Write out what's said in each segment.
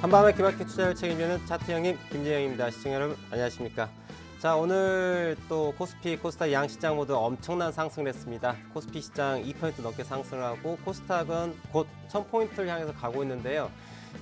한밤의 기막힌 투자를 책임지는 차트 형님 김재영입니다. 시청자 여러분 안녕하십니까? 자, 오늘 또 코스피, 코스닥 양 시장 모두 엄청난 상승을 했습니다. 코스피 시장 2% 넘게 상승을 하고 코스닥은 곧 1000포인트를 향해서 가고 있는데요.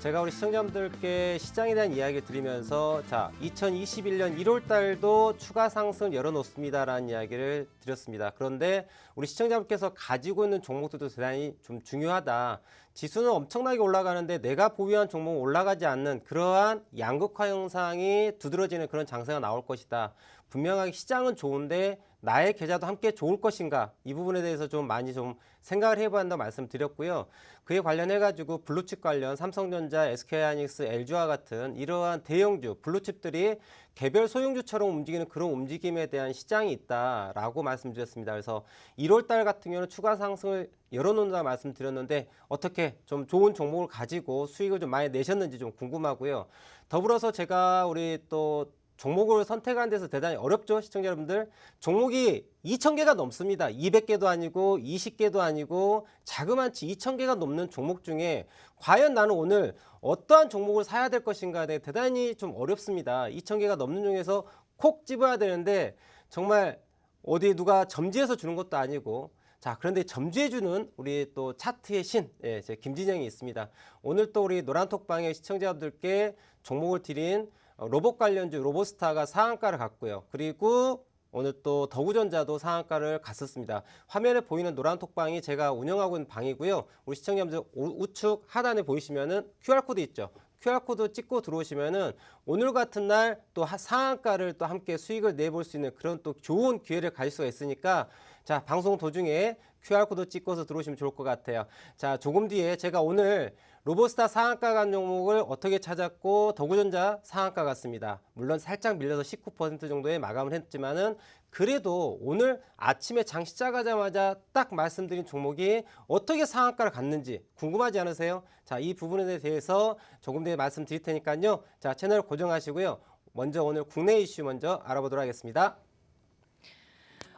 제가 우리 시청자분들께 시장에 대한 이야기를 드리면서 자, 2021년 1월 달도 추가 상승을 열어놓습니다라는 이야기를 드렸습니다. 그런데 우리 시청자분께서 가지고 있는 종목들도 대단히 좀 중요하다. 지수는 엄청나게 올라가는데 내가 보유한 종목은 올라가지 않는 그러한 양극화 현상이 두드러지는 그런 장세가 나올 것이다. 분명하게 시장은 좋은데 나의 계좌도 함께 좋을 것인가? 이 부분에 대해서 좀 많이 좀 생각을 해봐야 한다고 말씀드렸고요. 그에 관련해가지고 블루칩 관련 삼성전자, SK하이닉스, LG와 같은 이러한 대형주, 블루칩들이 개별 소형주처럼 움직이는 그런 움직임에 대한 시장이 있다라고 말씀드렸습니다. 그래서 1월 달 같은 경우는 추가 상승을 열어놓는다 말씀드렸는데 어떻게 좀 좋은 종목을 가지고 수익을 좀 많이 내셨는지 좀 궁금하고요. 더불어서 제가 우리 또 종목을 선택하는 데서 대단히 어렵죠, 시청자 여러분들. 종목이 2,000개가 넘습니다. 200개도 아니고 20개도 아니고 자그만치 2,000개가 넘는 종목 중에 과연 나는 오늘 어떠한 종목을 사야 될 것인가에 대해 대단히 좀 어렵습니다. 2,000개가 넘는 중에서 콕 집어야 되는데 정말 어디 누가 점지해서 주는 것도 아니고 자, 그런데 점주해주는 우리 또 차트의 신, 제 김진영이 있습니다. 오늘 또 우리 노란톡방의 시청자분들께 종목을 드린 로봇 관련주 로봇스타가 상한가를 갔고요. 그리고 오늘 또 더구전자도 상한가를 갔었습니다. 화면에 보이는 노란톡방이 제가 운영하고 있는 방이고요. 우리 시청자분들 우측 하단에 보이시면은 QR코드 있죠. QR코드 찍고 들어오시면은 오늘 같은 날 또 상한가를 또 함께 수익을 내볼 수 있는 그런 또 좋은 기회를 가질 수가 있으니까 자, 방송 도중에 QR코드 찍고서 들어오시면 좋을 것 같아요. 자, 조금 뒤에 제가 오늘 로봇스타 상한가 간 종목을 어떻게 찾았고 더구전자 상한가 갔습니다. 물론 살짝 밀려서 19% 정도에 마감을 했지만은 그래도 오늘 아침에 장 시작하자마자 딱 말씀드린 종목이 어떻게 상한가를 갔는지 궁금하지 않으세요? 자, 이 부분에 대해서 조금 뒤에 말씀드릴 테니까요. 자, 채널 고정하시고요. 먼저 오늘 국내 이슈 먼저 알아보도록 하겠습니다.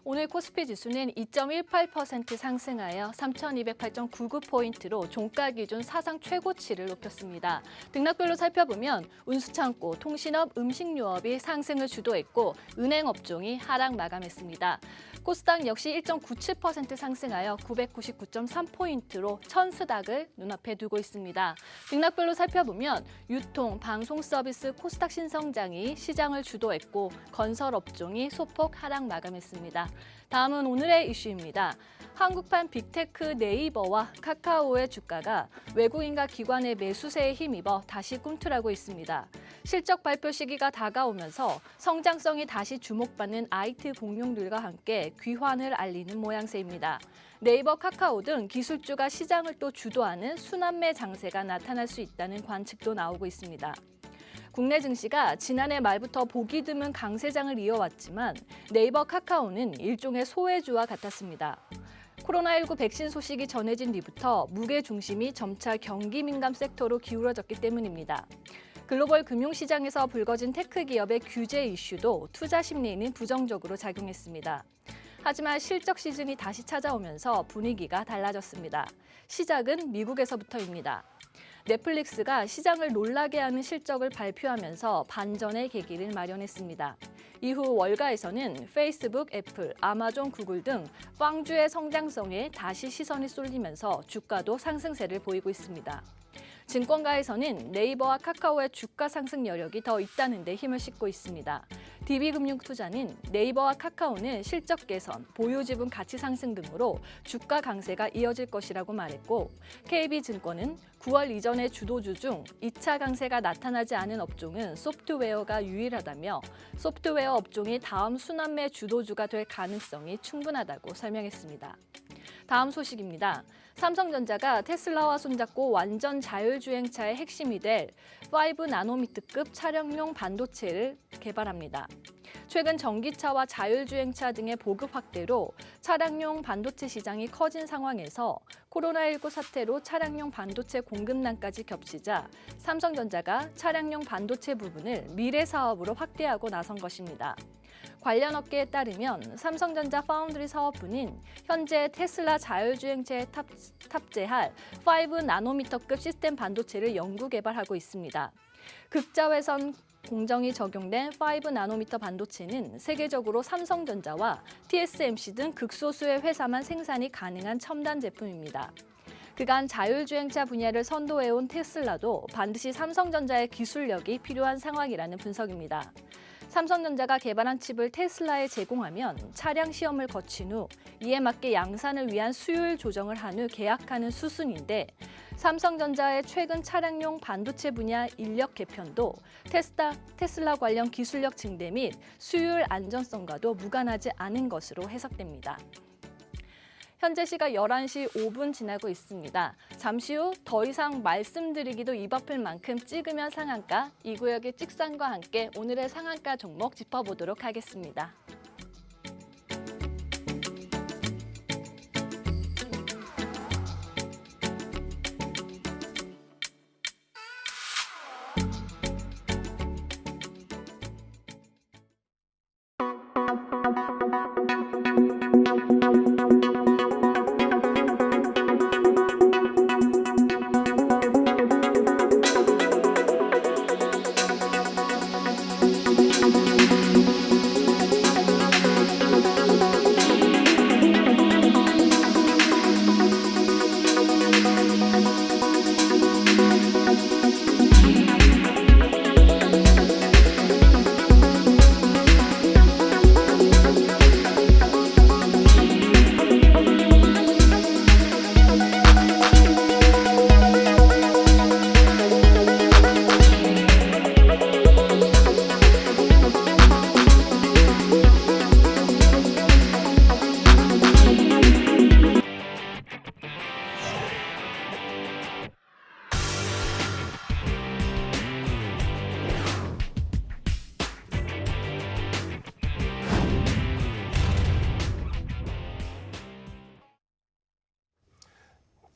오늘 코스피 지수는 2.18% 상승하여 3,208.99포인트로 종가 기준 사상 최고치를 높였습니다. 등락별로 살펴보면 운수창고, 통신업, 음식료업이 상승을 주도했고 은행 업종이 하락 마감했습니다. 코스닥 역시 1.97% 상승하여 999.3포인트로 천스닥을 눈앞에 두고 있습니다. 등락별로 살펴보면 유통, 방송 서비스, 코스닥 신성장이 시장을 주도했고 건설 업종이 소폭 하락 마감했습니다. 다음은 오늘의 이슈입니다. 한국판 빅테크 네이버와 카카오의 주가가 외국인과 기관의 매수세에 힘입어 다시 꿈틀하고 있습니다. 실적 발표 시기가 다가오면서 성장성이 다시 주목받는 IT 공룡들과 함께 귀환을 알리는 모양새입니다. 네이버, 카카오 등 기술주가 시장을 또 주도하는 순환매 장세가 나타날 수 있다는 관측도 나오고 있습니다. 국내 증시가 지난해 말부터 보기 드문 강세장을 이어왔지만 네이버, 카카오는 일종의 소외주와 같았습니다. 코로나19 백신 소식이 전해진 뒤부터 무게 중심이 점차 경기 민감 섹터로 기울어졌기 때문입니다. 글로벌 금융시장에서 불거진 테크 기업의 규제 이슈도 투자 심리에는 부정적으로 작용했습니다. 하지만 실적 시즌이 다시 찾아오면서 분위기가 달라졌습니다. 시작은 미국에서부터입니다. 넷플릭스가 시장을 놀라게 하는 실적을 발표하면서 반전의 계기를 마련했습니다. 이후 월가에서는 페이스북, 애플, 아마존, 구글 등 빵주의 성장성에 다시 시선이 쏠리면서 주가도 상승세를 보이고 있습니다. 증권가에서는 네이버와 카카오의 주가 상승 여력이 더 있다는 데 힘을 싣고 있습니다. DB금융투자는 네이버와 카카오는 실적 개선, 보유 지분 가치 상승 등으로 주가 강세가 이어질 것이라고 말했고 KB증권은 9월 이전의 주도주 중 2차 강세가 나타나지 않은 업종은 소프트웨어가 유일하다며 소프트웨어 업종이 다음 순환매 주도주가 될 가능성이 충분하다고 설명했습니다. 다음 소식입니다. 삼성전자가 테슬라와 손잡고 완전 자율주행차의 핵심이 될 5나노미터급 차량용 반도체를 개발합니다. 최근 전기차와 자율주행차 등의 보급 확대로 차량용 반도체 시장이 커진 상황에서 코로나19 사태로 차량용 반도체 공급난까지 겹치자 삼성전자가 차량용 반도체 부분을 미래 사업으로 확대하고 나선 것입니다. 관련 업계에 따르면 삼성전자 파운드리 사업부는 현재 테슬라 자율주행차에 탑재할 5나노미터급 시스템 반도체를 연구 개발하고 있습니다. 극자외선 공정이 적용된 5나노미터 반도체는 세계적으로 삼성전자와 TSMC 등 극소수의 회사만 생산이 가능한 첨단 제품입니다. 그간 자율주행차 분야를 선도해온 테슬라도 반드시 삼성전자의 기술력이 필요한 상황이라는 분석입니다. 삼성전자가 개발한 칩을 테슬라에 제공하면 차량 시험을 거친 후 이에 맞게 양산을 위한 수율 조정을 한 후 계약하는 수순인데 삼성전자의 최근 차량용 반도체 분야 인력 개편도 테슬라 관련 기술력 증대 및 수율 안전성과도 무관하지 않은 것으로 해석됩니다. 현재 시각 11시 5분 지나고 있습니다. 잠시 후 더 이상 말씀드리기도 입 아플 만큼 찍으면 상한가, 이 구역의 찍상과 함께 오늘의 상한가 종목 짚어보도록 하겠습니다.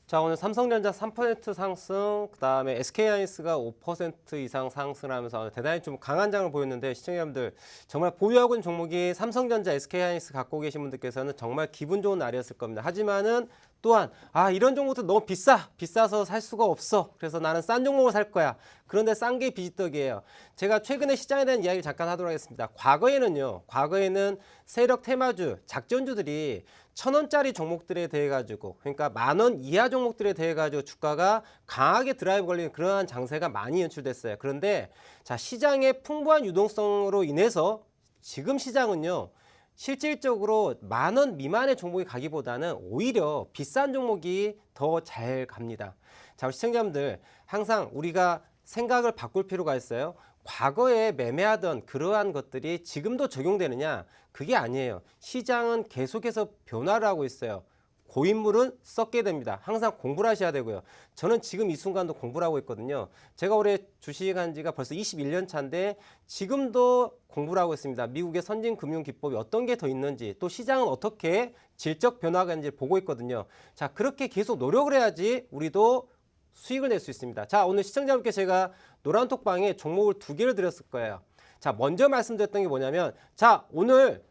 자, 오늘 삼성전자 3% 상승, 그다음에 SK하이닉스가 5% 이상 상승하면서 대단히 좀 강한 장을 보였는데 시청자분들 정말 보유하고 있는 종목이 삼성전자, SK하이닉스 갖고 계신 분들께서는 정말 기분 좋은 날이었을 겁니다. 하지만은 또한 이런 종목도 너무 비싸서 살 수가 없어. 그래서 나는 싼 종목을 살 거야. 그런데 싼 게 비지떡이에요. 제가 최근에 시장에 대한 이야기 잠깐 하도록 하겠습니다. 과거에는 세력 테마주, 작전주들이 1,000원짜리 종목들에 대해 가지고, 그러니까 10,000원 이하 종목들에 대해 가지고 주가가 강하게 드라이브 걸리는 그러한 장세가 많이 연출됐어요. 그런데 자, 시장의 풍부한 유동성으로 인해서 지금 시장은요, 실질적으로 10,000원 미만의 종목이 가기보다는 오히려 비싼 종목이 더 잘 갑니다. 자, 우리 시청자분들 항상 우리가 생각을 바꿀 필요가 있어요. 과거에 매매하던 그러한 것들이 지금도 적용되느냐? 그게 아니에요. 시장은 계속해서 변화를 하고 있어요. 고인물은 썩게 됩니다. 항상 공부를 하셔야 되고요. 저는 지금 이 순간도 공부를 하고 있거든요. 제가 올해 주식한 지가 벌써 21년 차인데 지금도 공부를 하고 있습니다. 미국의 선진 금융 기법이 어떤 게 더 있는지, 또 시장은 어떻게 질적 변화가 있는지 보고 있거든요. 자, 그렇게 계속 노력을 해야지 우리도 수익을 낼 수 있습니다. 자, 오늘 시청자분께 제가 노란톡방에 종목을 2개를 드렸을 거예요. 자, 먼저 말씀드렸던 게 뭐냐면, 자, 오늘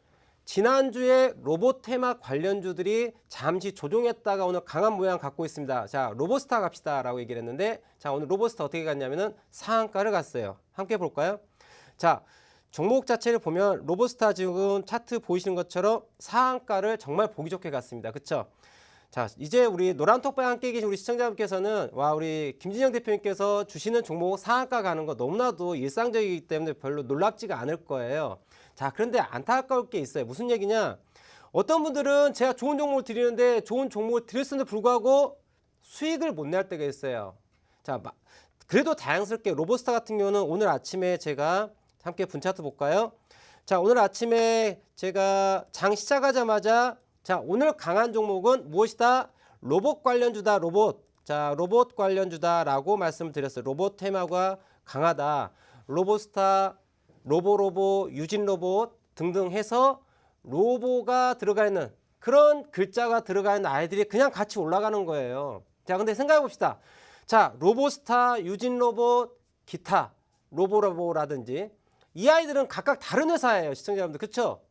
지난주에 로봇 테마 관련주들이 잠시 조정했다가 오늘 강한 모양 갖고 있습니다. 자, 로봇스타 갑시다 라고 얘기를 했는데, 자, 오늘 로봇스타 어떻게 갔냐면은 상한가를 갔어요. 함께 볼까요? 자, 종목 자체를 보면 로봇스타 지금 차트 보이시는 것처럼 상한가를 정말 보기 좋게 갔습니다. 그쵸? 자, 이제 우리 노란톡방에 함께 계신 우리 시청자분께서는 우리 김진영 대표님께서 주시는 종목 상한가 가는 거 너무나도 일상적이기 때문에 별로 놀랍지가 않을 거예요. 자, 그런데 안타까울 게 있어요. 무슨 얘기냐? 어떤 분들은 제가 좋은 종목을 드리는데 좋은 종목을 드렸음에도 불구하고 수익을 못 낼 때가 있어요. 자, 그래도 다양스럽게 로봇스타 같은 경우는 오늘 아침에 제가 함께 분차트 볼까요? 자, 오늘 아침에 제가 장 시작하자마자 자, 오늘 강한 종목은 무엇이다? 로봇 관련주다. 자, 로봇 관련주다라고 말씀을 드렸어요. 로봇 테마가 강하다. 로봇스타, 로보, 유진로봇 등등 해서 로보가 들어가 있는 그런 글자가 들어가 있는 아이들이 그냥 같이 올라가는 거예요. 자, 근데 생각해 봅시다. 자, 로봇스타, 유진로봇, 기타, 로보라든지 이 아이들은 각각 다른 회사예요. 시청자분들. 그렇죠?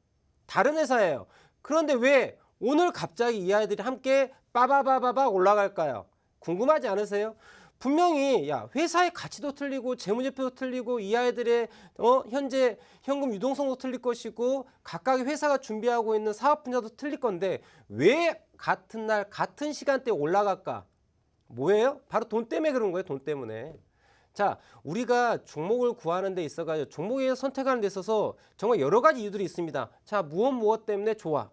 다른 회사예요. 그런데 왜 오늘 갑자기 이 아이들이 함께 빠바바바바 올라갈까요? 궁금하지 않으세요? 분명히 야 회사의 가치도 틀리고 재무제표도 틀리고 이 아이들의 현재 현금 유동성도 틀릴 것이고 각각의 회사가 준비하고 있는 사업 분야도 틀릴 건데 왜 같은 날 같은 시간대에 올라갈까? 뭐예요? 바로 돈 때문에 그런 거예요. 돈 때문에. 자, 우리가 종목을 구하는 데 있어가지고 종목에 선택하는 데 있어서 정말 여러 가지 이유들이 있습니다. 자, 무엇 때문에 좋아.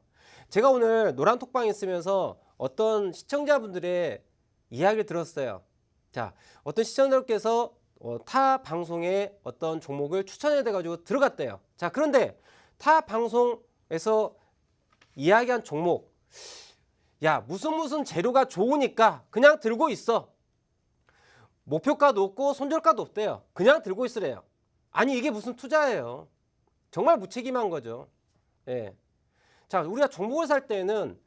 제가 오늘 노란톡방에 있으면서 어떤 시청자분들의 이야기를 들었어요. 자, 어떤 시청자분께서 타 방송에 어떤 종목을 추천해 돼가지고 들어갔대요. 자, 그런데 타 방송에서 이야기한 종목, 야, 무슨 재료가 좋으니까 그냥 들고 있어. 목표가도 없고 손절가도 없대요. 그냥 들고 있으래요. 아니, 이게 무슨 투자예요? 정말 무책임한 거죠. 예. 자, 우리가 종목을 살 때는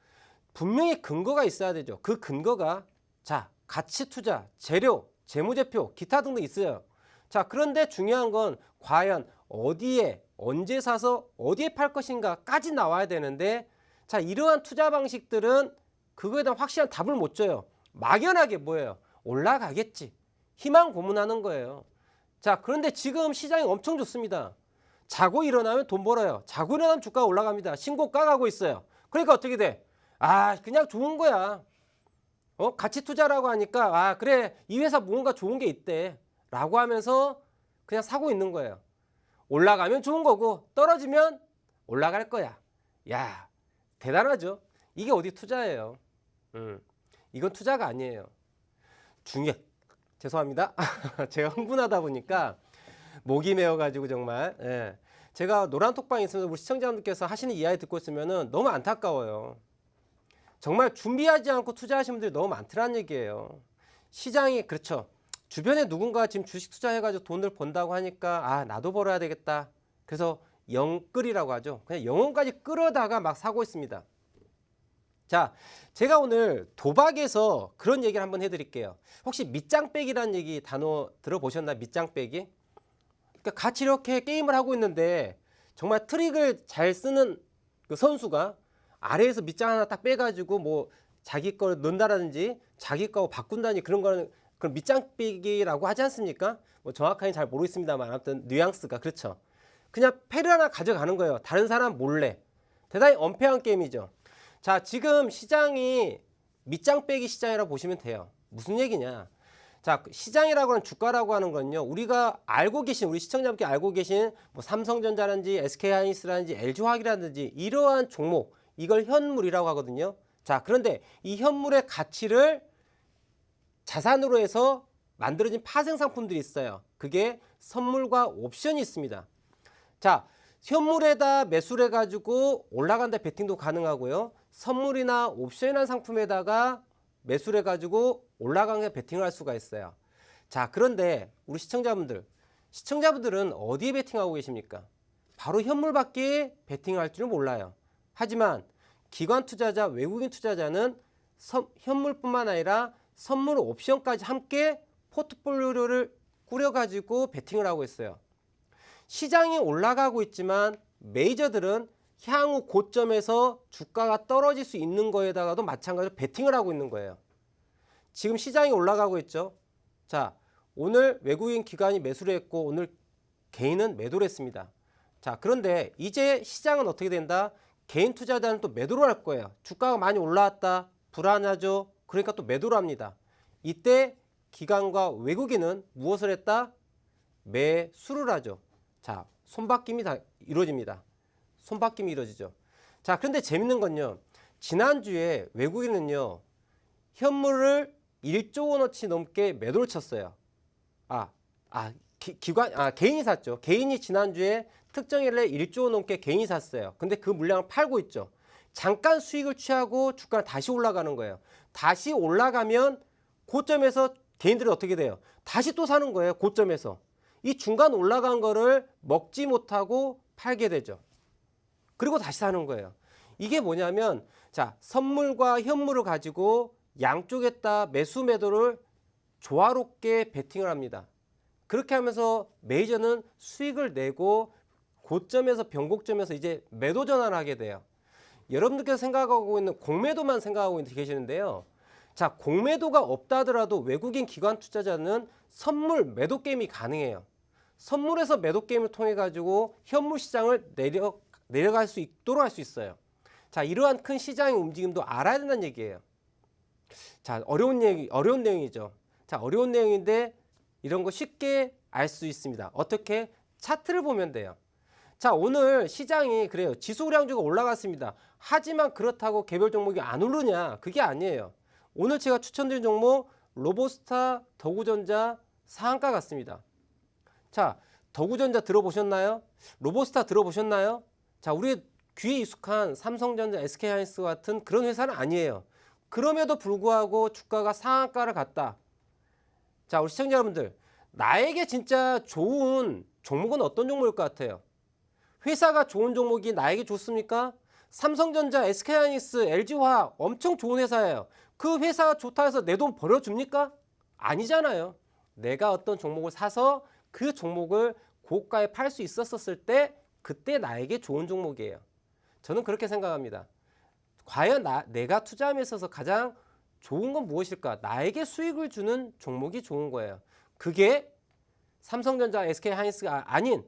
분명히 근거가 있어야 되죠. 그 근거가 자, 가치 투자, 재료, 재무제표, 기타 등등 있어요. 자, 그런데 중요한 건 과연 어디에 언제 사서 어디에 팔 것인가까지 나와야 되는데, 자, 이러한 투자 방식들은 그거에 대한 확실한 답을 못 줘요. 막연하게 뭐예요? 올라가겠지. 희망 고문하는 거예요. 자, 그런데 지금 시장이 엄청 좋습니다. 자고 일어나면 돈 벌어요. 자고 일어나면 주가가 올라갑니다. 신고가 가고 있어요. 그러니까 어떻게 돼? 아, 그냥 좋은 거야. 가치 투자라고 하니까 아, 그래, 이 회사 뭔가 좋은 게 있대 라고 하면서 그냥 사고 있는 거예요. 올라가면 좋은 거고 떨어지면 올라갈 거야. 야, 대단하죠. 이게 어디 투자예요. 이건 투자가 아니에요. 죄송합니다. 제가 흥분하다 보니까 목이 메어가지고 정말. 예. 제가 노란톡방에 있으면서 우리 시청자분들께서 하시는 이야기 듣고 있으면 너무 안타까워요. 정말 준비하지 않고 투자하시는 분들이 너무 많더라는 얘기예요. 시장이 그렇죠. 주변에 누군가 지금 주식 투자해가지고 돈을 번다고 하니까 아, 나도 벌어야 되겠다. 그래서 영끌이라고 하죠. 그냥 영혼까지 끌어다가 막 사고 있습니다. 자, 제가 오늘 도박에서 그런 얘기를 한번 해드릴게요. 혹시 밑장빼기라는 얘기 단어 들어보셨나요? 밑장빼기? 그러니까 같이 이렇게 게임을 하고 있는데 정말 트릭을 잘 쓰는 그 선수가 아래에서 밑장 하나 딱 빼가지고 뭐 자기 걸 넣는다라든지 자기 거 바꾼다니 그런 거는 그런 밑장빼기라고 하지 않습니까? 뭐 정확하게 잘 모르겠습니다만 아무튼 뉘앙스가 그렇죠. 그냥 패를 하나 가져가는 거예요. 다른 사람 몰래. 대단히 엄폐한 게임이죠. 자, 지금 시장이 밑장 빼기 시장이라고 보시면 돼요. 무슨 얘기냐? 자, 시장이라고 하는 주가라고 하는 건요. 우리가 알고 계신 우리 시청자분께 알고 계신 뭐 삼성전자라든지 SK하이닉스라든지 LG화학이라든지 이러한 종목, 이걸 현물이라고 하거든요. 자, 그런데 이 현물의 가치를 자산으로 해서 만들어진 파생 상품들이 있어요. 그게 선물과 옵션이 있습니다. 자, 현물에다 매수를 해가지고 올라간다 베팅도 가능하고요. 선물이나 옵션이라는 상품에다가 매수를 해가지고 올라가는 베팅을 할 수가 있어요. 자, 그런데 우리 시청자분들은 어디에 베팅하고 계십니까? 바로 현물밖에 베팅을 할 줄은 몰라요. 하지만 기관 투자자, 외국인 투자자는 현물뿐만 아니라 선물 옵션까지 함께 포트폴리오를 꾸려가지고 베팅을 하고 있어요. 시장이 올라가고 있지만 메이저들은 향후 고점에서 주가가 떨어질 수 있는 거에다가도 마찬가지로 베팅을 하고 있는 거예요. 지금 시장이 올라가고 있죠. 자, 오늘 외국인 기관이 매수를 했고 오늘 개인은 매도를 했습니다. 자, 그런데 이제 시장은 어떻게 된다? 개인 투자자는 또 매도를 할 거예요. 주가가 많이 올라왔다. 불안하죠. 그러니까 또 매도를 합니다. 이때 기관과 외국인은 무엇을 했다? 매수를 하죠. 자, 손바뀜이 다 이루어집니다. 손바뀜이 이루어지죠. 자, 그런데 재밌는 건요. 지난주에 외국인은요. 현물을 1조 원어치 넘게 매도를 쳤어요. 개인이 샀죠. 개인이 지난주에 특정일에 1조 원 넘게 개인이 샀어요. 근데 그 물량을 팔고 있죠. 잠깐 수익을 취하고 주가가 다시 올라가는 거예요. 다시 올라가면 고점에서 개인들이 어떻게 돼요? 다시 또 사는 거예요. 고점에서. 이 중간 올라간 거를 먹지 못하고 팔게 되죠. 그리고 다시 사는 거예요. 이게 뭐냐면 자, 선물과 현물을 가지고 양쪽에다 매수 매도를 조화롭게 베팅을 합니다. 그렇게 하면서 메이저는 수익을 내고 고점에서 변곡점에서 이제 매도 전환을 하게 돼요. 여러분들께서 생각하고 있는 공매도만 생각하고 계시는데요. 자, 공매도가 없다 하더라도 외국인 기관 투자자는 선물 매도 게임이 가능해요. 선물에서 매도 게임을 통해 가지고 현물 시장을 내려갈 수 있도록 할 수 있어요. 자, 이러한 큰 시장의 움직임도 알아야 된다는 얘기예요. 자, 어려운 내용이죠. 자, 어려운 내용인데 이런 거 쉽게 알 수 있습니다. 어떻게? 차트를 보면 돼요. 자, 오늘 시장이 그래요. 지수우량주가 올라갔습니다. 하지만 그렇다고 개별 종목이 안 오르냐? 그게 아니에요. 오늘 제가 추천드린 종목 로보스타, 더구전자 상한가 같습니다. 자, 더구전자 들어보셨나요? 로보스타 들어보셨나요? 자, 우리 귀에 익숙한 삼성전자, SK하이닉스 같은 그런 회사는 아니에요. 그럼에도 불구하고 주가가 상한가를 갔다. 자, 우리 시청자 여러분들, 나에게 진짜 좋은 종목은 어떤 종목일 것 같아요? 회사가 좋은 종목이 나에게 좋습니까? 삼성전자, SK하이닉스, LG화학 엄청 좋은 회사예요. 그 회사가 좋다 해서 내 돈 버려줍니까? 아니잖아요. 내가 어떤 종목을 사서 그 종목을 고가에 팔 수 있었을 때 그때 나에게 좋은 종목이에요. 저는 그렇게 생각합니다. 과연 내가 투자함에 있어서 가장 좋은 건 무엇일까? 나에게 수익을 주는 종목이 좋은 거예요. 그게 삼성전자, SK하이닉스가 아닌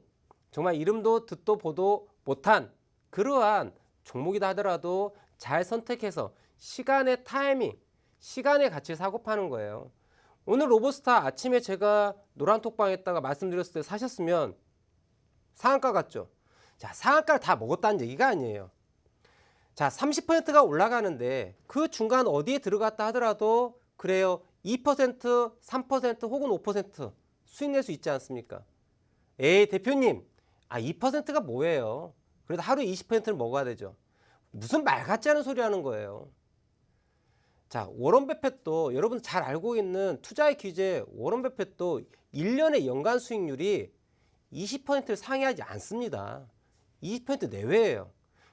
정말 이름도 듣도 보도 못한 그러한 종목이다 하더라도 잘 선택해서 시간의 타이밍, 시간의 가치를 사고 파는 거예요. 오늘 로보스타 아침에 제가 노란톡방 했다가 말씀드렸을 때 사셨으면 상한가 같죠? 자, 상한가를 다 먹었다는 얘기가 아니에요. 자, 30%가 올라가는데 그 중간 어디에 들어갔다 하더라도 그래요. 2%, 3% 혹은 5% 수익 낼 수 있지 않습니까? 에이, 대표님. 2%가 뭐예요? 그래도 하루에 20%를 먹어야 되죠. 무슨 말 같지 않은 소리 하는 거예요. 자, 워런 버핏도 여러분 잘 알고 있는 투자의 귀재 워런 버핏도 1년의 연간 수익률이 20%를 상회하지 않습니다. 20% 내외예요.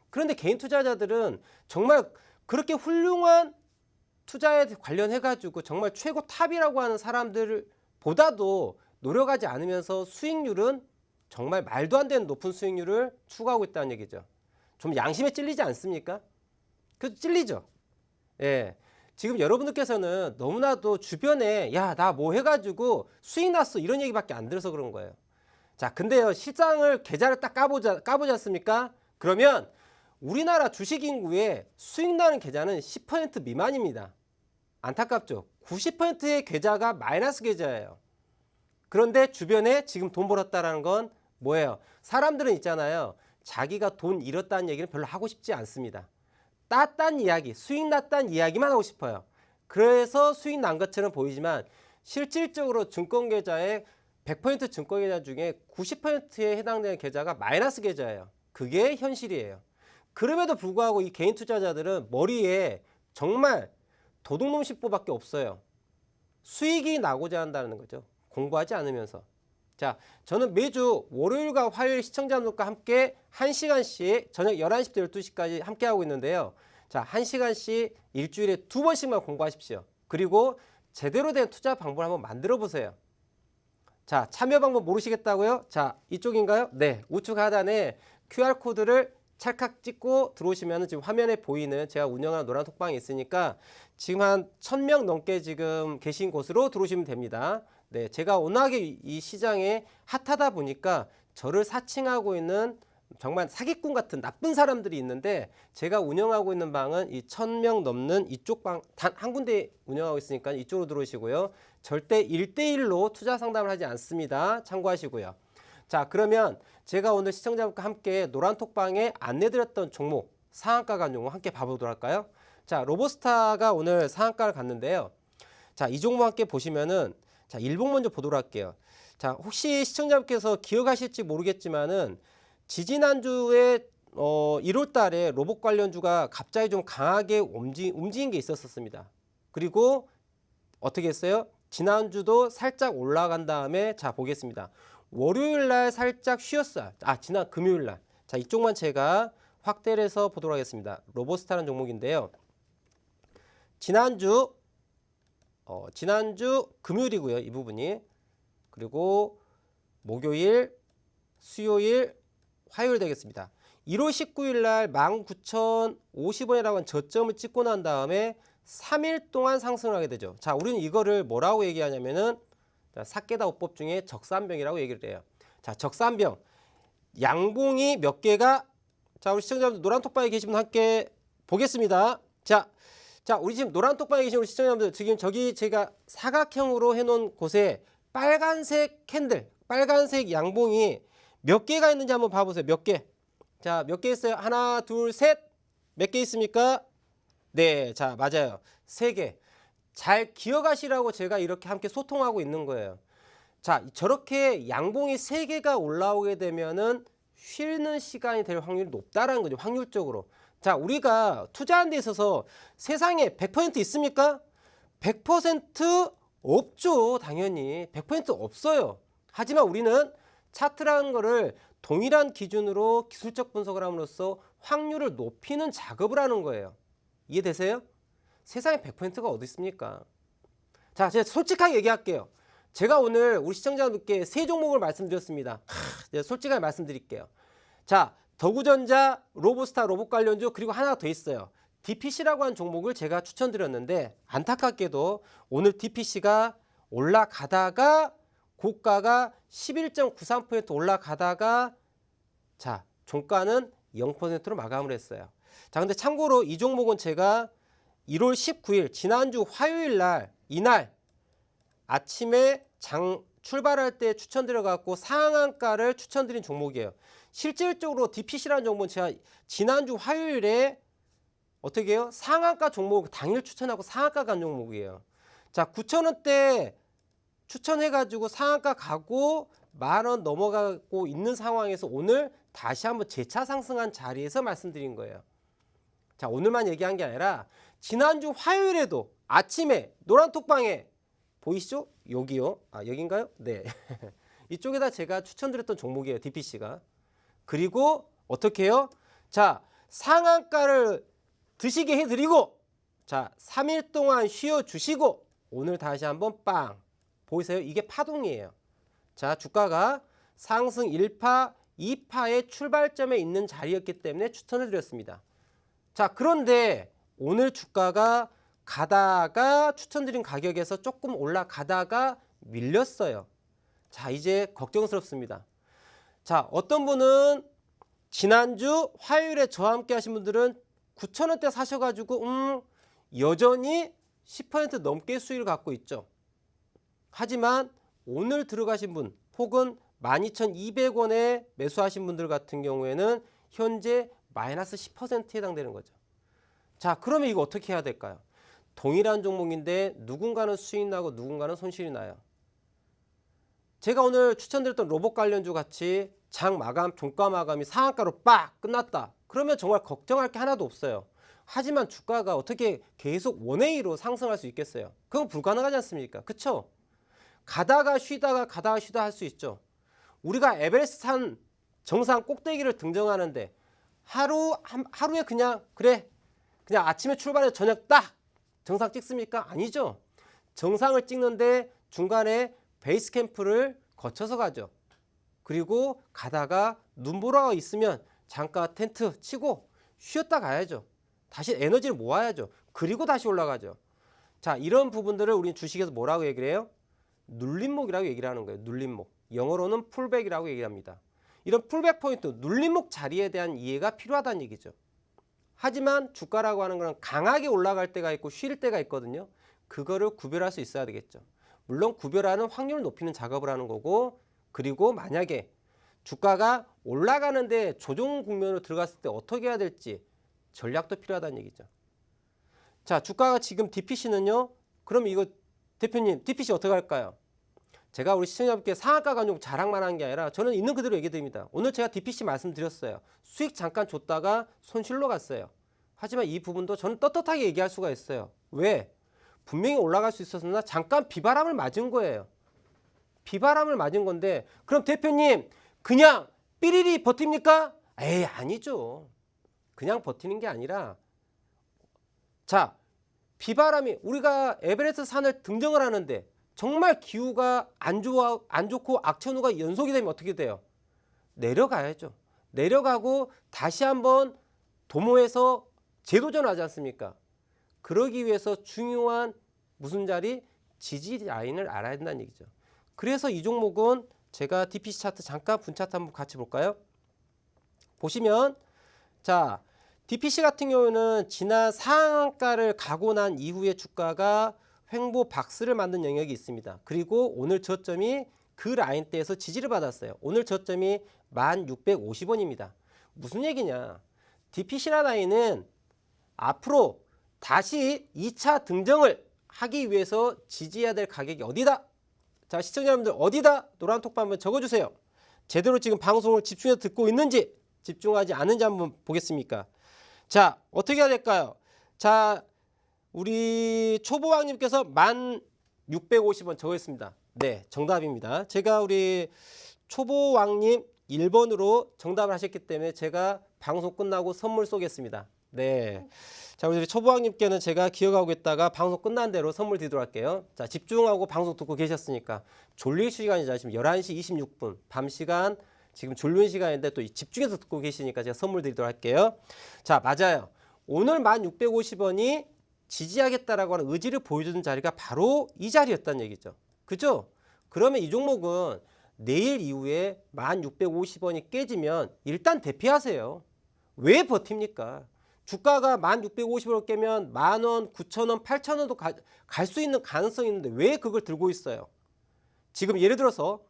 그런데 개인 투자자들은 정말 그렇게 훌륭한 투자에 관련해 가지고 정말 최고 탑이라고 하는 사람들보다도 노력하지 않으면서 수익률은 정말 말도 안 되는 높은 수익률을 추구하고 있다는 얘기죠. 좀 양심에 찔리지 않습니까? 그 찔리죠. 예. 지금 여러분들께서는 너무나도 주변에 야, 나 뭐 해가지고 수익 났어 이런 얘기밖에 안 들어서 그런 거예요. 자, 근데요, 시장을 계좌를 딱 까보지 않습니까? 그러면 우리나라 주식 인구의 수익 나는 계좌는 10% 미만입니다. 안타깝죠. 90%의 계좌가 마이너스 계좌예요. 그런데 주변에 지금 돈 벌었다라는 건 뭐예요? 사람들은 있잖아요. 자기가 돈 잃었다는 얘기는 별로 하고 싶지 않습니다. 땄다는 이야기, 수익 났다는 이야기만 하고 싶어요. 그래서 수익 난 것처럼 보이지만 실질적으로 증권 계좌의 100% 증권 계좌 중에 90%에 해당되는 계좌가 마이너스 계좌예요. 그게 현실이에요. 그럼에도 불구하고 이 개인 투자자들은 머리에 정말 도둑놈 씹보밖에 없어요. 수익이 나고자 한다는 거죠. 공부하지 않으면서. 자, 저는 매주 월요일과 화요일 시청자분들과 함께 1시간씩 저녁 11시부터 12시까지 함께 하고 있는데요. 자, 1시간씩 일주일에 2번씩만 공부하십시오. 그리고 제대로 된 투자 방법을 한번 만들어 보세요. 자, 참여 방법 모르시겠다고요? 자, 이쪽인가요? 네, 우측 하단에 QR코드를 찰칵 찍고 들어오시면 지금 화면에 보이는 제가 운영하는 노란 톡방이 있으니까 지금 한 1000명 넘게 지금 계신 곳으로 들어오시면 됩니다. 네, 제가 워낙에 이 시장에 핫하다 보니까 저를 사칭하고 있는 정말 사기꾼 같은 나쁜 사람들이 있는데 제가 운영하고 있는 방은 이 1000명 넘는 이쪽 방 단 한 군데 운영하고 있으니까 이쪽으로 들어오시고요. 절대 1대1로 투자 상담을 하지 않습니다. 참고하시고요. 자, 그러면 제가 오늘 시청자분과 함께 노란톡방에 안내드렸던 종목, 상한가 간 종목 함께 봐보도록 할까요? 자, 로보스타가 오늘 상한가를 갔는데요. 자, 이 종목 함께 보시면은 자, 일봉 먼저 보도록 할게요. 자, 혹시 시청자분께서 기억하실지 모르겠지만은 지지난주에 1월 달에 로봇 관련주가 갑자기 좀 강하게 움직인 게 있었습니다. 그리고 어떻게 했어요? 지난주도 살짝 올라간 다음에 자, 보겠습니다. 월요일 날 살짝 쉬었어요. 지난 금요일 날. 자, 이쪽만 제가 확대를 해서 보도록 하겠습니다. 로보스타라는 종목인데요. 지난주 금요일이고요. 이 부분이. 그리고 목요일, 수요일, 화요일 되겠습니다. 1월 19일 날 19,050원이라고 하는 저점을 찍고 난 다음에 3일 동안 상승을 하게 되죠. 자, 우리는 이거를 뭐라고 얘기하냐면은 사케다 오법 중에 적산병이라고 얘기를 해요. 자, 적산병. 양봉이 몇 개가, 자, 우리 시청자분들 노란 톡방에 계신 분 함께 보겠습니다. 자, 우리 지금 노란 톡방에 계신 우리 시청자분들 지금 저기 제가 사각형으로 해놓은 곳에 빨간색 캔들, 빨간색 양봉이 몇 개가 있는지 한번 봐보세요. 몇 개? 자, 몇 개 있어요? 하나, 둘, 셋. 몇 개 있습니까? 네, 자, 맞아요. 3개. 잘 기억하시라고 제가 이렇게 함께 소통하고 있는 거예요. 자, 저렇게 양봉이 3개가 올라오게 되면은 쉬는 시간이 될 확률이 높다라는 거죠. 확률적으로. 자, 우리가 투자하는 데 있어서 세상에 100% 있습니까? 100% 없죠. 당연히 100% 없어요. 하지만 우리는 차트라는 거를 동일한 기준으로 기술적 분석을 함으로써 확률을 높이는 작업을 하는 거예요. 이해되세요? 세상에 100%가 어디 있습니까? 자, 제가 솔직하게 얘기할게요. 제가 오늘 우리 시청자분들께 3종목을 말씀드렸습니다. 제가 솔직하게 말씀드릴게요. 자, 더구전자, 로보스타, 로봇 관련주, 그리고 하나 더 있어요. DPC라고 하는 종목을 제가 추천드렸는데 안타깝게도 오늘 DPC가 올라가다가 고가가 11.93% 올라가다가 자, 종가는 0%로 마감을 했어요. 자, 근데 참고로 이 종목은 제가 1월 19일 지난주 화요일 날 이날 아침에 장 출발할 때 추천드려갖고 상한가를 추천드린 종목이에요. 실질적으로 DPC라는 종목은 제가 지난주 화요일에 어떻게 해요? 상한가 종목 당일 추천하고 상한가 간 종목이에요. 자, 9,000원대 추천해가지고 상한가 가고 10,000원 넘어가고 있는 상황에서 오늘 다시 한번 재차 상승한 자리에서 말씀드린 거예요. 자, 오늘만 얘기한 게 아니라 지난주 화요일에도 아침에 노란 톡방에 보이시죠? 여기요. 아, 여긴가요? 네. 이쪽에다 제가 추천드렸던 종목이에요. DPC가. 그리고 어떻게 해요? 자, 상한가를 드시게 해드리고 자, 3일 동안 쉬어주시고 오늘 다시 한번 빵. 보이세요? 이게 파동이에요. 자, 주가가 상승 1파, 2파의 출발점에 있는 자리였기 때문에 추천을 드렸습니다. 자, 그런데 오늘 주가가 가다가 추천드린 가격에서 조금 올라가다가 밀렸어요. 자, 이제 걱정스럽습니다. 자, 어떤 분은 지난주 화요일에 저와 함께 하신 분들은 9,000원대 사셔가지고 여전히 10% 넘게 수익을 갖고 있죠. 하지만 오늘 들어가신 분 혹은 12,200원에 매수하신 분들 같은 경우에는 현재 마이너스 10%에 해당되는 거죠. 자, 그러면 이거 어떻게 해야 될까요? 동일한 종목인데 누군가는 수익 나고 누군가는 손실이 나요. 제가 오늘 추천드렸던 로봇 관련주 같이 장 마감, 종가 마감이 상한가로 빡 끝났다. 그러면 정말 걱정할 게 하나도 없어요. 하지만 주가가 어떻게 계속 원웨이로 상승할 수 있겠어요? 그건 불가능하지 않습니까? 그쵸? 가다가 쉬다가 할 수 있죠. 우리가 에베레스트 산 정상 꼭대기를 등정하는데 하루에 그냥 아침에 출발해서 저녁 딱 정상 찍습니까? 아니죠. 정상을 찍는데 중간에 베이스 캠프를 거쳐서 가죠. 그리고 가다가 눈보라가 있으면 잠깐 텐트 치고 쉬었다 가야죠. 다시 에너지를 모아야죠. 그리고 다시 올라가죠. 자, 이런 부분들을 우리는 주식에서 뭐라고 얘기를 해요? 눌림목이라고 얘기를 하는 거예요. 눌림목. 영어로는 풀백이라고 얘기를 합니다. 이런 풀백 포인트, 눌림목 자리에 대한 이해가 필요하다는 얘기죠. 하지만 주가라고 하는 건 강하게 올라갈 때가 있고 쉴 때가 있거든요. 그거를 구별할 수 있어야 되겠죠. 물론 구별하는 확률을 높이는 작업을 하는 거고, 그리고 만약에 주가가 올라가는데 조정 국면으로 들어갔을 때 어떻게 해야 될지 전략도 필요하다는 얘기죠. 자, 주가가 지금 DPC는요. 그럼 이거 대표님 DPC 어떻게 할까요? 제가 우리 시청자분께 상한가 간종 자랑만 한 게 아니라 저는 있는 그대로 얘기 드립니다. 오늘 제가 DPC 말씀드렸어요. 수익 잠깐 줬다가 손실로 갔어요. 하지만 이 부분도 저는 떳떳하게 얘기할 수가 있어요. 왜? 분명히 올라갈 수 있었으나 잠깐 비바람을 맞은 거예요. 비바람을 맞은 건데 그럼 대표님 그냥 삐리리 버팁니까? 에이, 아니죠. 그냥 버티는 게 아니라 자, 비바람이 우리가 에베레스트 산을 등정을 하는데 정말 기후가 안 좋고 악천후가 연속이 되면 어떻게 돼요? 내려가야죠. 내려가고 다시 한번 도모해서 재도전하지 않습니까? 그러기 위해서 중요한 무슨 자리? 지지 라인을 알아야 된다는 얘기죠. 그래서 이 종목은 제가 DPC 차트 잠깐 분 차트 한번 같이 볼까요? 보시면 자 DPC 같은 경우는 지난 상한가를 가고 난 이후에 주가가 횡보 박스를 만든 영역이 있습니다. 그리고 오늘 저점이 그 라인대에서 지지를 받았어요. 오늘 저점이 1650원입니다. 무슨 얘기냐? DPC라 라인은 앞으로 다시 2차 등정을 하기 위해서 지지해야 될 가격이 어디다? 자, 시청자 여러분들 어디다? 노란 톡방 한번 적어주세요. 제대로 지금 방송을 집중해서 듣고 있는지 집중하지 않은지 한번 보겠습니까? 자, 어떻게 해야 될까요? 자, 우리 초보왕님께서 1650원 적었습니다. 네, 정답입니다. 제가 우리 초보왕님 1번으로 정답을 하셨기 때문에 제가 방송 끝나고 선물 쏘겠습니다. 네. 자, 우리 초보왕님께는 제가 기억하고 있다가 방송 끝난 대로 선물 드리도록 할게요. 자, 집중하고 방송 듣고 계셨으니까 졸릴 시간이죠. 지금 11시 26분 밤 시간 지금 졸린 시간인데 또 집중해서 듣고 계시니까 제가 선물 드리도록 할게요. 자, 맞아요. 오늘 1650원이 지지하겠다라고 하는 의지를 보여주는 자리가 바로 이 자리였다는 얘기죠. 그죠? 그러면 이 종목은 내일 이후에 1650원이 깨지면 일단 대피하세요. 왜 버팁니까? 주가가 1650원을 깨면 만원, 9천원, 8천원도 갈 수 있는 가능성이 있는데 왜 그걸 들고 있어요? 지금 예를 들어서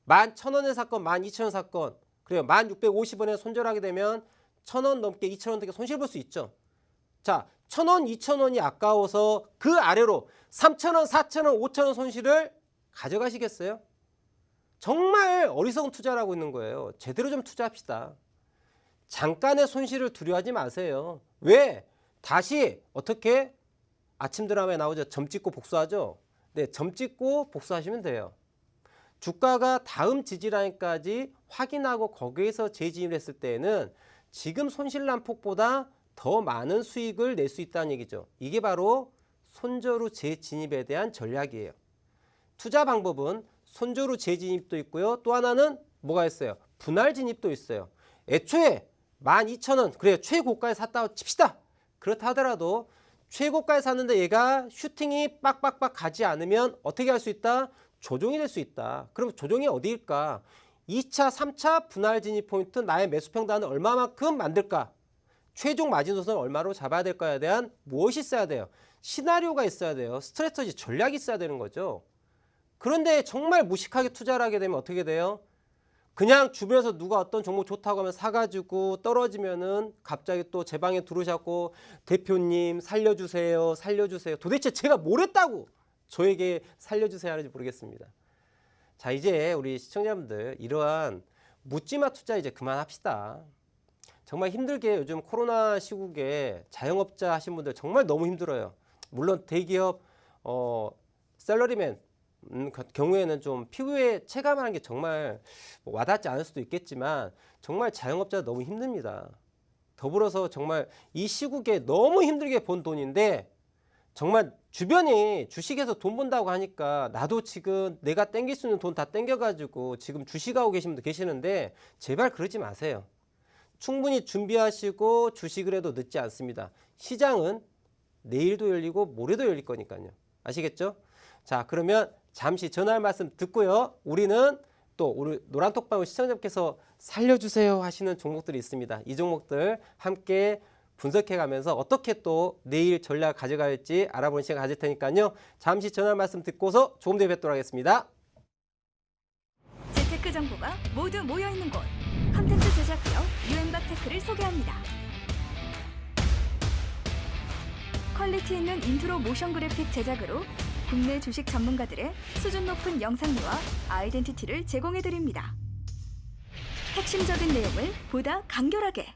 11,000원의 사건, 12,000원 사건, 그래요. 1650원에 손절하게 되면 1,000원 넘게, 2,000원 넘게 손실 볼 수 있죠. 자, 1,000원, 2,000원이 아까워서 그 아래로 3,000원, 4,000원, 5,000원 손실을 가져가시겠어요? 정말 어리석은 투자를 하고 있는 거예요. 제대로 좀 투자합시다. 잠깐의 손실을 두려워하지 마세요. 왜? 다시 어떻게? 아침 드라마에 나오죠. 점 찍고 복수하죠. 네, 점 찍고 복수하시면 돼요. 주가가 다음 지지라인까지 확인하고 거기에서 재진입을 했을 때에는 지금 손실난 폭보다 더 많은 수익을 낼 수 있다는 얘기죠. 이게 바로 손절 후 재진입에 대한 전략이에요. 투자 방법은 손절 후 재진입도 있고요. 또 하나는 뭐가 있어요? 분할 진입도 있어요. 애초에 12,000원, 그래 최고가에 샀다고 칩시다. 그렇다 하더라도 최고가에 샀는데 얘가 슈팅이 빡빡빡 가지 않으면 어떻게 할 수 있다? 조정이 될 수 있다. 그럼 조정이 어디일까? 2차, 3차 분할 진입 포인트 나의 매수 평단을 얼마만큼 만들까? 최종 마진선을 얼마로 잡아야 될까에 대한 무엇이 있어야 돼요? 시나리오가 있어야 돼요. 스트래터지, 전략이 있어야 되는 거죠. 그런데 정말 무식하게 투자를 하게 되면 어떻게 돼요? 그냥 주변에서 누가 어떤 종목 좋다고 하면 사가지고 떨어지면은 갑자기 또 제 방에 들어오셔서 대표님 살려주세요, 살려주세요. 도대체 제가 뭘 했다고 저에게 살려주세요 하는지 모르겠습니다. 자, 이제 우리 시청자분들 이러한 묻지마 투자 이제 그만합시다. 정말 힘들게 요즘 코로나 시국에 자영업자 하신 분들 정말 너무 힘들어요. 물론 대기업 셀러리맨 경우에는 좀 피부에 체감하는 게 정말 와닿지 않을 수도 있겠지만 정말 자영업자 너무 힘듭니다. 더불어서 정말 이 시국에 너무 힘들게 번 돈인데 정말 주변이 주식에서 돈 번다고 하니까 나도 지금 내가 땡길 수 있는 돈 다 땡겨가지고 지금 주식하고 계신 분도 계시는데 제발 그러지 마세요. 충분히 준비하시고 주식을 해도 늦지 않습니다. 시장은 내일도 열리고 모레도 열릴 거니까요. 아시겠죠? 자, 그러면 잠시 전할 말씀 듣고요. 우리는 또 우리 노란톡방울 시청자분께서 살려주세요 하시는 종목들이 있습니다. 이 종목들 함께 분석해가면서 어떻게 또 내일 전략 가져갈지 알아보는 시간 가질 테니까요. 잠시 전할 말씀 듣고서 조금 더 뵙도록 하겠습니다. 재테크 정보가 모두 모여있는 곳. 컨텐츠 제작 기업 유엠박테크를 소개합니다. 퀄리티 있는 인트로 모션 그래픽 제작으로 국내 주식 전문가들의 수준 높은 영상미와 아이덴티티를 제공해드립니다. 핵심적인 내용을 보다 간결하게,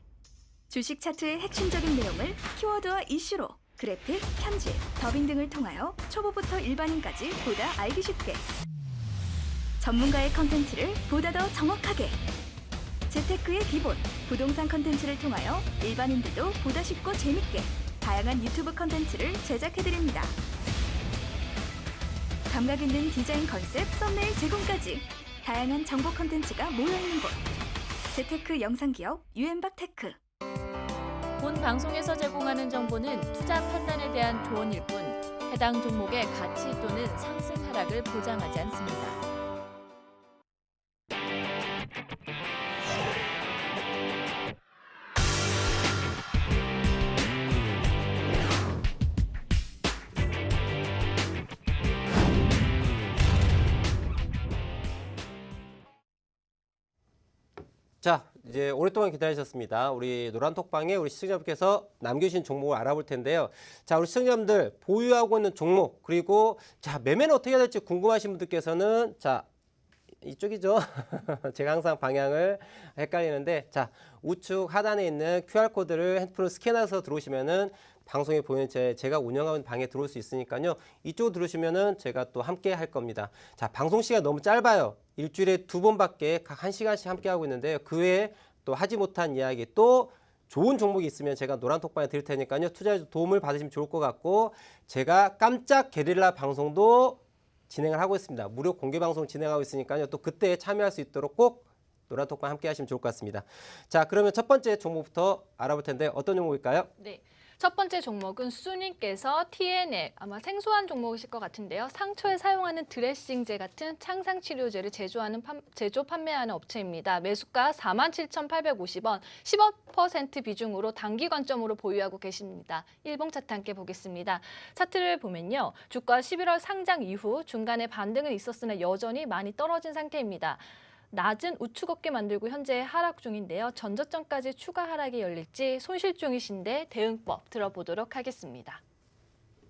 주식 차트의 핵심적인 내용을 키워드와 이슈로 그래픽, 편집, 더빙 등을 통하여 초보부터 일반인까지 보다 알기 쉽게, 전문가의 컨텐츠를 보다 더 정확하게, 재테크의 기본, 부동산 컨텐츠를 통하여 일반인들도 보다 쉽고 재밌게 다양한 유튜브 컨텐츠를 제작해드립니다. 감각 있는 디자인 컨셉, 썸네일 제공까지 다양한 정보 컨텐츠가 모여있는 곳. 재테크 영상기업 유엠박테크. 본 방송에서 제공하는 정보는 투자 판단에 대한 조언일 뿐 해당 종목의 가치 또는 상승 하락을 보장하지 않습니다. 자, 이제 오랫동안 기다리셨습니다. 우리 노란톡방에 우리 시청자분께서 남겨주신 종목을 알아볼 텐데요. 자, 우리 시청자분들 보유하고 있는 종목 그리고 자 매매는 어떻게 해야 될지 궁금하신 분들께서는 자 이쪽이죠. 제가 항상 방향을 헷갈리는데 자 우측 하단에 있는 QR코드를 핸드폰으로 스캔해서 들어오시면은 방송에 보이는 제가 운영하고 있는 방에 들어올 수 있으니까요. 이쪽으로 들어오시면은 제가 또 함께 할 겁니다. 자, 방송 시간 너무 짧아요. 일주일에 2번밖에 각 1시간씩 함께 하고 있는데요. 그 외에 또 하지 못한 이야기 또 좋은 종목이 있으면 제가 노란톡방에 드릴 테니까요. 투자에 도움을 받으시면 좋을 것 같고 제가 깜짝 게릴라 방송도 진행을 하고 있습니다. 무료 공개 방송 진행하고 있으니까요. 또 그때 참여할 수 있도록 꼭 노란톡방 함께 하시면 좋을 것 같습니다. 자, 그러면 첫 번째 종목부터 알아볼 텐데 어떤 종목일까요? 네. 첫 번째 종목은 수님께서 TNL, 아마 생소한 종목이실 것 같은데요. 상처에 사용하는 드레싱제 같은 창상치료제를 제조 판매하는 업체입니다. 매수가 47,850원, 15% 비중으로 단기 관점으로 보유하고 계십니다. 일봉 차트 함께 보겠습니다. 차트를 보면요. 주가 11월 상장 이후 중간에 반등은 있었으나 여전히 많이 떨어진 상태입니다. 낮은 우측 어깨 만들고 현재 하락 중인데요. 전저점까지 추가 하락이 열릴지 손실 중이신데 대응법 들어보도록 하겠습니다.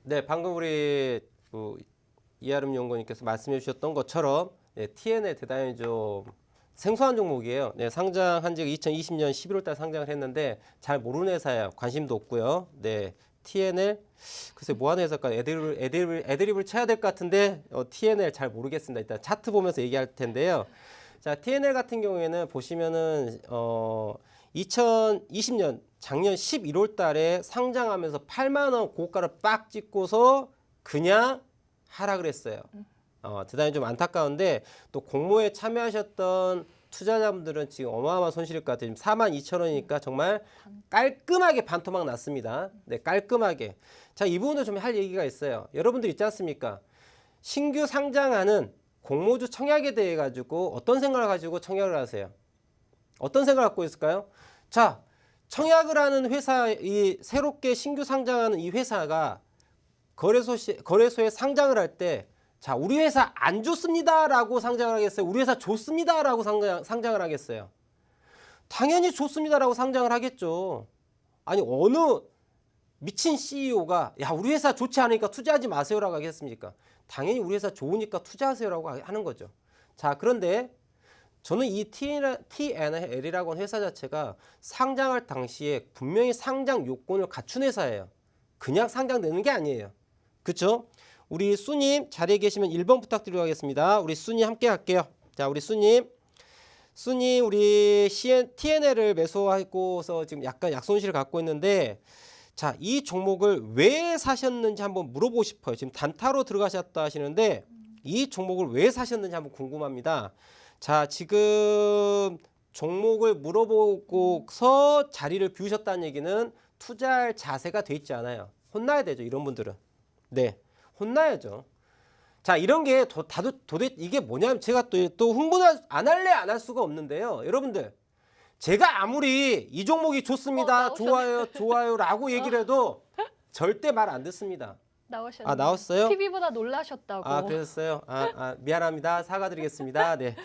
네, 방금 우리 이하름 연구원님께서 말씀해 주셨던 것처럼 네, TNL 대단히 좀 생소한 종목이에요. 네, 상장한 지가 2020년 11월 달 상장을 했는데 잘 모르는 회사예요. 관심도 없고요. 네, TNL 글쎄 뭐 하는 회사일까? 애드립을 쳐야 될 것 같은데 TNL 잘 모르겠습니다. 일단 차트 보면서 얘기할 텐데요. 자, TNL 같은 경우에는 보시면은 2020년 작년 11월 달에 상장하면서 8만 원 고가를 빡 찍고서 그냥 하락을 했어요. 대단히 좀 안타까운데 또 공모에 참여하셨던 투자자분들은 지금 어마어마한 손실일 것 같아요. 지금 42,000원이니까 정말 깔끔하게 반토막 났습니다. 네, 깔끔하게. 자, 이 부분도 좀 할 얘기가 있어요. 여러분들 있지 않습니까? 신규 상장하는 공모주 청약에 대해 가지고 어떤 생각을 가지고 청약을 하세요? 어떤 생각을 갖고 있을까요? 자, 청약을 하는 회사, 이 새롭게 신규 상장하는 이 회사가 거래소에 상장을 할 때, 자, 우리 회사 안 좋습니다라고 상장을 하겠어요? 우리 회사 좋습니다라고 상장을 하겠어요? 당연히 좋습니다라고 상장을 하겠죠. 아니 어느 미친 CEO가 야 우리 회사 좋지 않으니까 투자하지 마세요라고 하겠습니까? 당연히 우리 회사 좋으니까 투자하세요라고 하는 거죠. 자, 그런데 저는 이 TNL이라고 하는 회사 자체가 상장할 당시에 분명히 상장 요건을 갖춘 회사예요. 그냥 상장되는 게 아니에요. 그렇죠? 우리 수님 자리에 계시면 1번 부탁드리도록 하겠습니다. 우리 수님 함께 할게요. 자, 우리 수님 우리 TNL을 매수하고서 지금 약간 약손실을 갖고 있는데 자, 이 종목을 왜 사셨는지 한번 물어보고 싶어요. 지금 단타로 들어가셨다 하시는데 이 종목을 왜 사셨는지 한번 궁금합니다. 자, 지금 종목을 물어보고서 자리를 비우셨다는 얘기는 투자할 자세가 돼 있지 않아요. 혼나야 되죠, 이런 분들은. 네, 혼나야죠. 자, 이런 게 도대체 이게 뭐냐면 제가 또 흥분을 안 할 수가 없는데요. 여러분들. 제가 아무리 이 종목이 좋습니다, 좋아요라고 얘기를 해도 절대 말 안 듣습니다. 나오셨네요. 아, 나왔어요? TV보다 놀라셨다고. 아, 그러셨어요? 미안합니다. 사과드리겠습니다. 네,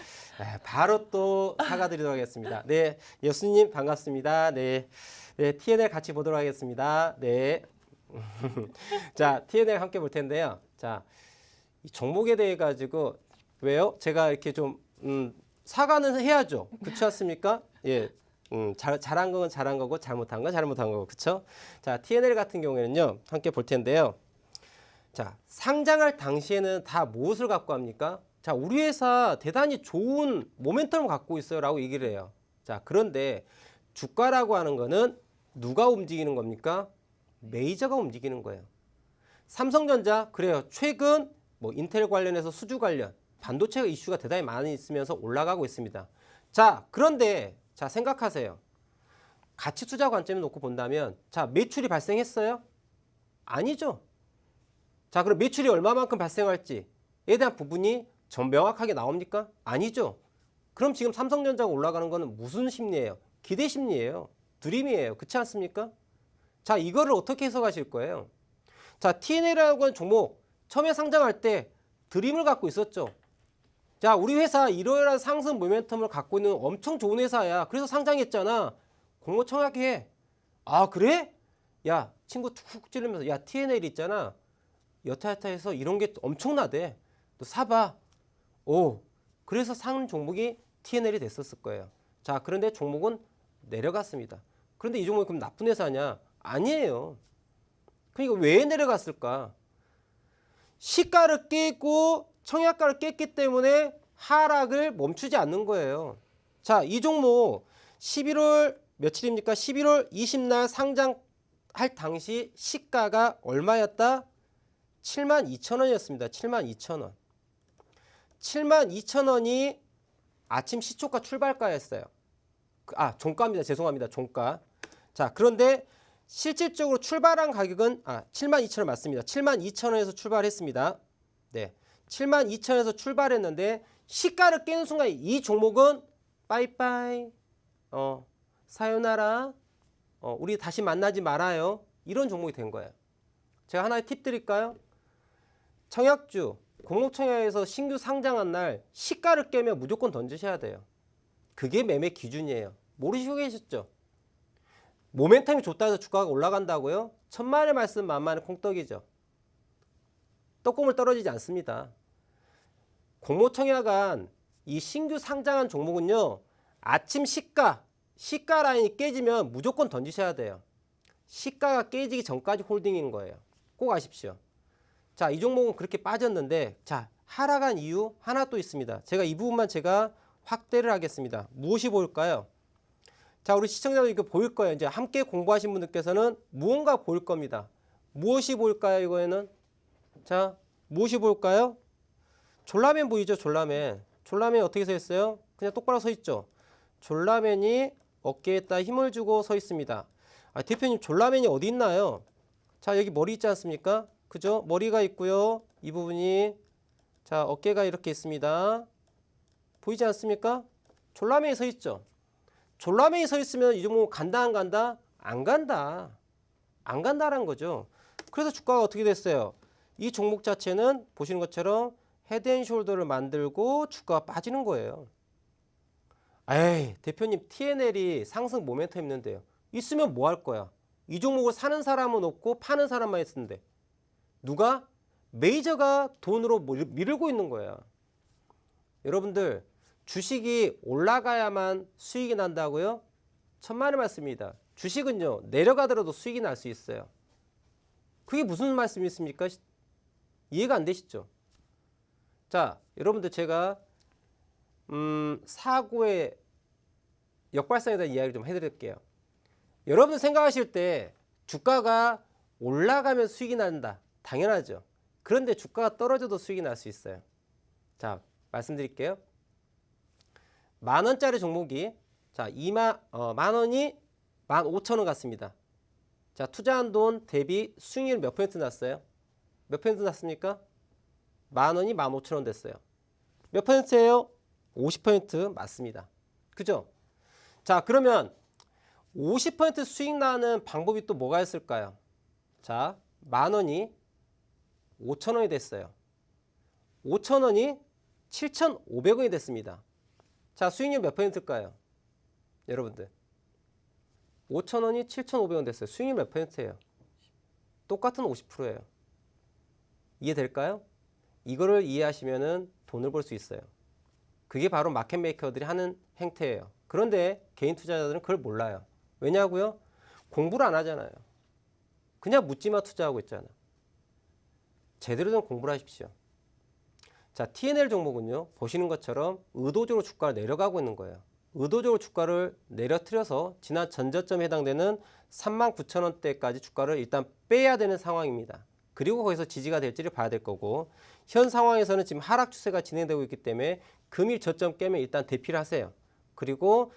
바로 또 사과드리도록 하겠습니다. 네, 여수님 반갑습니다. 네, TNL 같이 보도록 하겠습니다. 네, 자, TNL 함께 볼 텐데요. 자, 이 종목에 대해 가지고 왜요? 제가 이렇게 좀 사과는 해야죠. 그렇지 않습니까? 예. 잘한 건 잘한 거고 잘못한 건 잘못한 거고. 그렇죠? 자, TNL 같은 경우에는요. 함께 볼 텐데요. 자, 상장할 당시에는 다 무엇을 갖고 합니까? 자, 우리 회사 대단히 좋은 모멘텀을 갖고 있어요라고 얘기를 해요. 자, 그런데 주가라고 하는 거는 누가 움직이는 겁니까? 메이저가 움직이는 거예요. 삼성전자 그래요. 최근 뭐 인텔 관련해서 수주 관련 반도체 이슈가 대단히 많이 있으면서 올라가고 있습니다. 자, 그런데 자, 생각하세요. 가치 투자 관점에 놓고 본다면 자, 매출이 발생했어요? 아니죠. 자, 그럼 매출이 얼마만큼 발생할지에 대한 부분이 좀 명확하게 나옵니까? 아니죠. 그럼 지금 삼성전자가 올라가는 거는 무슨 심리예요? 기대 심리예요. 드림이에요. 그렇지 않습니까? 자, 이거를 어떻게 해석하실 거예요? 자, TNL이라고 하는 종목 처음에 상장할 때 드림을 갖고 있었죠. 자, 우리 회사 이러이러한 상승 모멘텀을 갖고 있는 엄청 좋은 회사야. 그래서 상장했잖아. 공모청약해. 아, 그래? 야, 친구 툭 찌르면서 야, TNL 있잖아. 여타여타해서 이런 게 엄청나대. 너 사봐. 오, 그래서 산 종목이 TNL이 됐었을 거예요. 자, 그런데 종목은 내려갔습니다. 그런데 이 종목이 그럼 나쁜 회사냐? 아니에요. 그러니까 왜 내려갔을까? 시가를 깨고 청약가를 깼기 때문에 하락을 멈추지 않는 거예요. 자, 이 종목 11월 며칠입니까? 11월 20날 상장할 당시 시가가 얼마였다? 72,000원이었습니다. 72,000원. 72,000원이 아침 시초가 출발가였어요. 아, 종가입니다. 죄송합니다. 종가. 자, 그런데 실질적으로 출발한 가격은 72,000원 맞습니다. 72,000원에서 출발했습니다. 네. 72,000원에서 출발했는데 시가를 깨는 순간 이 종목은 빠이빠이. 사요나라. 우리 다시 만나지 말아요. 이런 종목이 된 거예요. 제가 하나의 팁 드릴까요? 청약주, 공모청약에서 신규 상장한 날 시가를 깨면 무조건 던지셔야 돼요. 그게 매매 기준이에요. 모르시고 계셨죠? 모멘텀이 좋다 해서 주가가 올라간다고요? 천만의 말씀 만만의 콩떡이죠. 떡고물 떨어지지 않습니다. 공모청약한 이 신규 상장한 종목은요. 아침 시가 라인이 깨지면 무조건 던지셔야 돼요. 시가가 깨지기 전까지 홀딩인 거예요. 꼭 아십시오. 자, 이 종목은 그렇게 빠졌는데 자, 하락한 이유 하나 또 있습니다. 제가 이 부분만 제가 확대를 하겠습니다. 무엇이 보일까요? 자, 우리 시청자들 이거 보일 거예요. 이제 함께 공부하신 분들께서는 무언가 보일 겁니다. 무엇이 보일까요? 이거에는 자, 무엇이 보일까요? 졸라맨 보이죠? 졸라맨. 졸라맨 어떻게 서 있어요? 그냥 똑바로 서 있죠. 졸라맨이 어깨에다 힘을 주고 서 있습니다. 대표님 졸라맨이 어디 있나요? 자, 여기 머리 있지 않습니까? 그죠? 머리가 있고요. 이 부분이 자, 어깨가 이렇게 있습니다. 보이지 않습니까? 졸라맨이 서 있죠. 졸라맨이 서 있으면 이 종목 간다 안 간다? 안 간다. 안 간다라는 거죠. 그래서 주가가 어떻게 됐어요? 이 종목 자체는 보시는 것처럼 헤드앤숄더를 만들고 주가가 빠지는 거예요. 에이, 대표님 TNL이 상승 모멘텀 있는데요. 있으면 뭐 할 거야? 이 종목을 사는 사람은 없고 파는 사람만 있는데 누가? 메이저가 돈으로 밀고 있는 거야. 여러분들 주식이 올라가야만 수익이 난다고요? 천만의 말씀입니다. 주식은요 내려가더라도 수익이 날 수 있어요. 그게 무슨 말씀이십니까? 이해가 안 되시죠? 자, 여러분들 제가 사고의 역발상에 대한 이야기를 좀 해드릴게요. 여러분들 생각하실 때 주가가 올라가면 수익이 난다. 당연하죠. 그런데 주가가 떨어져도 수익이 날 수 있어요. 자, 말씀드릴게요. 10,000원짜리 종목이 자, 만 원이 15,000원 같습니다. 자, 투자한 돈 대비 수익률 몇 퍼센트 났어요? 몇 퍼센트 났습니까? 10,000원이 15,000원 됐어요. 몇 퍼센트예요? 50% 맞습니다. 그죠? 자, 그러면 50% 수익 나는 방법이 또 뭐가 있을까요? 자, 10,000원이 5,000원이 됐어요. 5,000원이 7,500원이 됐습니다. 자, 수익률 몇 퍼센트일까요? 여러분들 5,000원이 7,500원 됐어요. 수익률 몇 퍼센트예요? 똑같은 50%예요. 이해될까요? 이거를 이해하시면은 돈을 벌 수 있어요. 그게 바로 마켓 메이커들이 하는 행태예요. 그런데 개인 투자자들은 그걸 몰라요. 왜냐고요? 공부를 안 하잖아요. 그냥 묻지마 투자하고 있잖아. 제대로 된 공부를 하십시오. 자, TNL 종목은요. 보시는 것처럼 의도적으로 주가가 내려가고 있는 거예요. 의도적으로 주가를 내려뜨려서 지난 전저점에 해당되는 39,000원대까지 주가를 일단 빼야 되는 상황입니다. 그리고 거기서 지지가 될지를 봐야 될 거고 현 상황에서는 지금 하락 추세가 진행되고 있기 때문에 금일 저점 깨면 일단 대피를 하세요. 그리고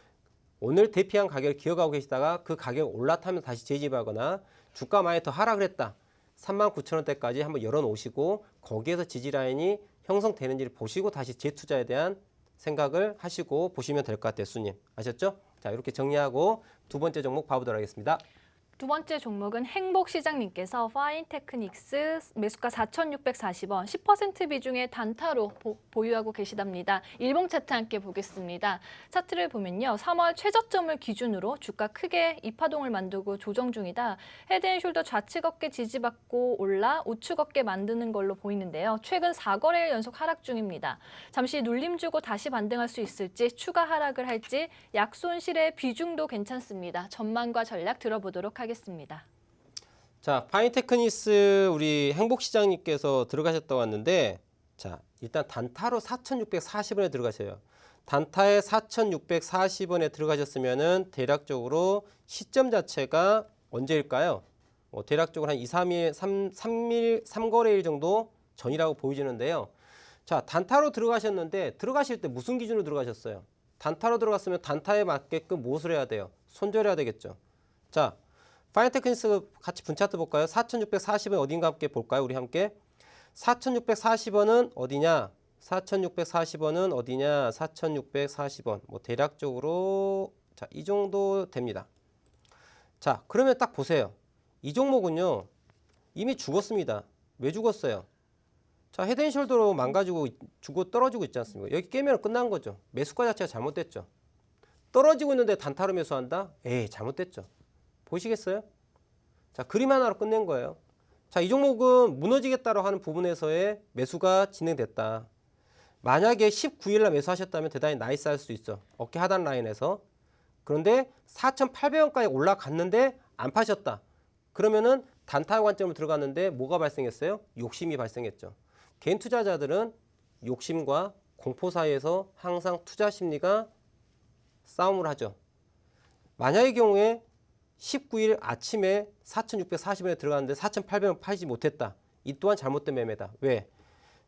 오늘 대피한 가격을 기억하고 계시다가 그 가격 올라타면서 다시 재집하거나 주가 많이 더 하락을 했다. 39,000원대까지 한번 열어놓으시고 거기에서 지지라인이 형성되는지를 보시고 다시 재투자에 대한 생각을 하시고 보시면 될 것 같아요. 수님. 아셨죠? 자, 이렇게 정리하고 두 번째 종목 봐보도록 하겠습니다. 두 번째 종목은 행복시장님께서 파인테크닉스 매수가 4,640원, 10% 비중의 단타로 보유하고 계시답니다. 일봉 차트 함께 보겠습니다. 차트를 보면요. 3월 최저점을 기준으로 주가 크게 이파동을 만들고 조정 중이다. 헤드앤숄더 좌측 어깨 지지받고 올라 우측 어깨 만드는 걸로 보이는데요. 최근 4거래일 연속 하락 중입니다. 잠시 눌림 주고 다시 반등할 수 있을지 추가 하락을 할지 약손실의 비중도 괜찮습니다. 전망과 전략 들어보도록 하겠습니다. 자, 파인테크니스 우리 행복시장님께서 들어가셨다고 왔는데, 자, 일단 단타로 4,640원에 들어가셔요. 단타에 4,640원에 들어가셨으면은 대략적으로 시점 자체가 언제일까요? 대략적으로 한 2, 3일, 3거래일 정도 전이라고 보여지는데요. 자, 단타로 들어가셨는데 들어가실 때 무슨 기준으로 들어가셨어요? 단타로 들어갔으면 단타에 맞게끔 무엇을 해야 돼요? 손절해야 되겠죠. 자, 파인테크니스 같이 분차트 볼까요? 4,640원 어딘가 함께 볼까요? 우리 함께. 4,640원은 어디냐? 4,640원은 어디냐? 4,640원. 뭐 대략적으로 자, 이 정도 됩니다. 자, 그러면 딱 보세요. 이 종목은요. 이미 죽었습니다. 왜 죽었어요? 자, 헤드앤숄더로 망가지고 죽고 떨어지고 있지 않습니까? 여기 깨면 끝난 거죠. 매수가 자체가 잘못됐죠. 떨어지고 있는데 단타로 매수한다? 에이, 잘못됐죠. 보시겠어요? 자, 그림 하나로 끝낸 거예요. 자, 이 종목은 무너지겠다고 하는 부분에서의 매수가 진행됐다. 만약에 19일 날 매수하셨다면 대단히 나이스 할 수 있어. 어깨 하단 라인에서. 그런데 4,800원까지 올라갔는데 안 파셨다. 그러면은 단타 관점으로 들어갔는데 뭐가 발생했어요? 욕심이 발생했죠. 개인 투자자들은 욕심과 공포 사이에서 항상 투자 심리가 싸움을 하죠. 만약의 경우에 19일 아침에 4,640원에 들어갔는데 4,800원 팔지 못했다. 이 또한 잘못된 매매다. 왜?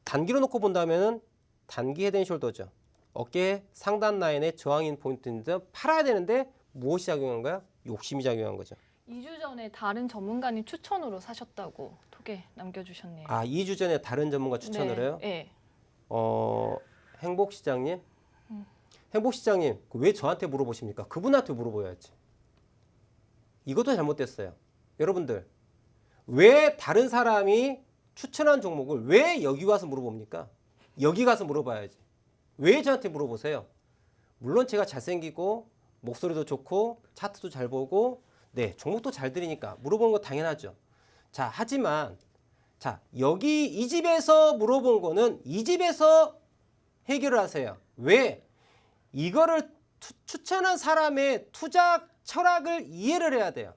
단기로 놓고 본다면 단기 헤드앤숄더죠. 어깨 상단 라인에 저항인 포인트인데 팔아야 되는데 무엇이 작용한 거야? 욕심이 작용한 거죠. 2주 전에 다른 전문가님 추천으로 사셨다고 톡에 남겨주셨네요. 아, 2주 전에 다른 전문가 추천을 해요? 네. 행복시장님? 행복시장님, 왜 저한테 물어보십니까? 그분한테 물어보야지. 이것도 잘못됐어요. 여러분들, 왜 다른 사람이 추천한 종목을 왜 여기 와서 물어봅니까? 여기 가서 물어봐야지. 왜 저한테 물어보세요? 물론 제가 잘생기고 목소리도 좋고 차트도 잘 보고 네, 종목도 잘 들으니까 물어보는 거 당연하죠. 자, 하지만 자, 여기 이 집에서 물어본 거는 이 집에서 해결을 하세요. 왜? 이거를 추천한 사람의 투자 철학을 이해를 해야 돼요.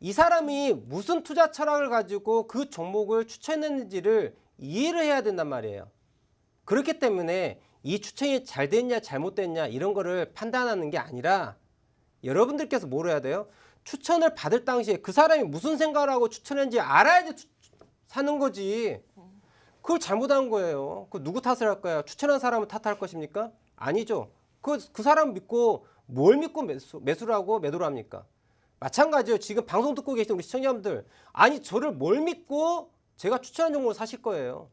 이 사람이 무슨 투자 철학을 가지고 그 종목을 추천했는지를 이해를 해야 된단 말이에요. 그렇기 때문에 이 추천이 잘 됐냐 잘못됐냐 이런 거를 판단하는 게 아니라 여러분들께서 뭘 해야 돼요? 추천을 받을 당시에 그 사람이 무슨 생각을 하고 추천했는지 알아야지 사는 거지. 그걸 잘못한 거예요. 그 누구 탓을 할 거야? 추천한 사람을 탓할 것입니까? 아니죠. 그 사람 믿고 뭘 믿고 매수를 하고 매도를 합니까? 마찬가지예요. 지금 방송 듣고 계신 우리 시청자분들, 아니 저를 뭘 믿고 제가 추천한 종목을 사실 거예요.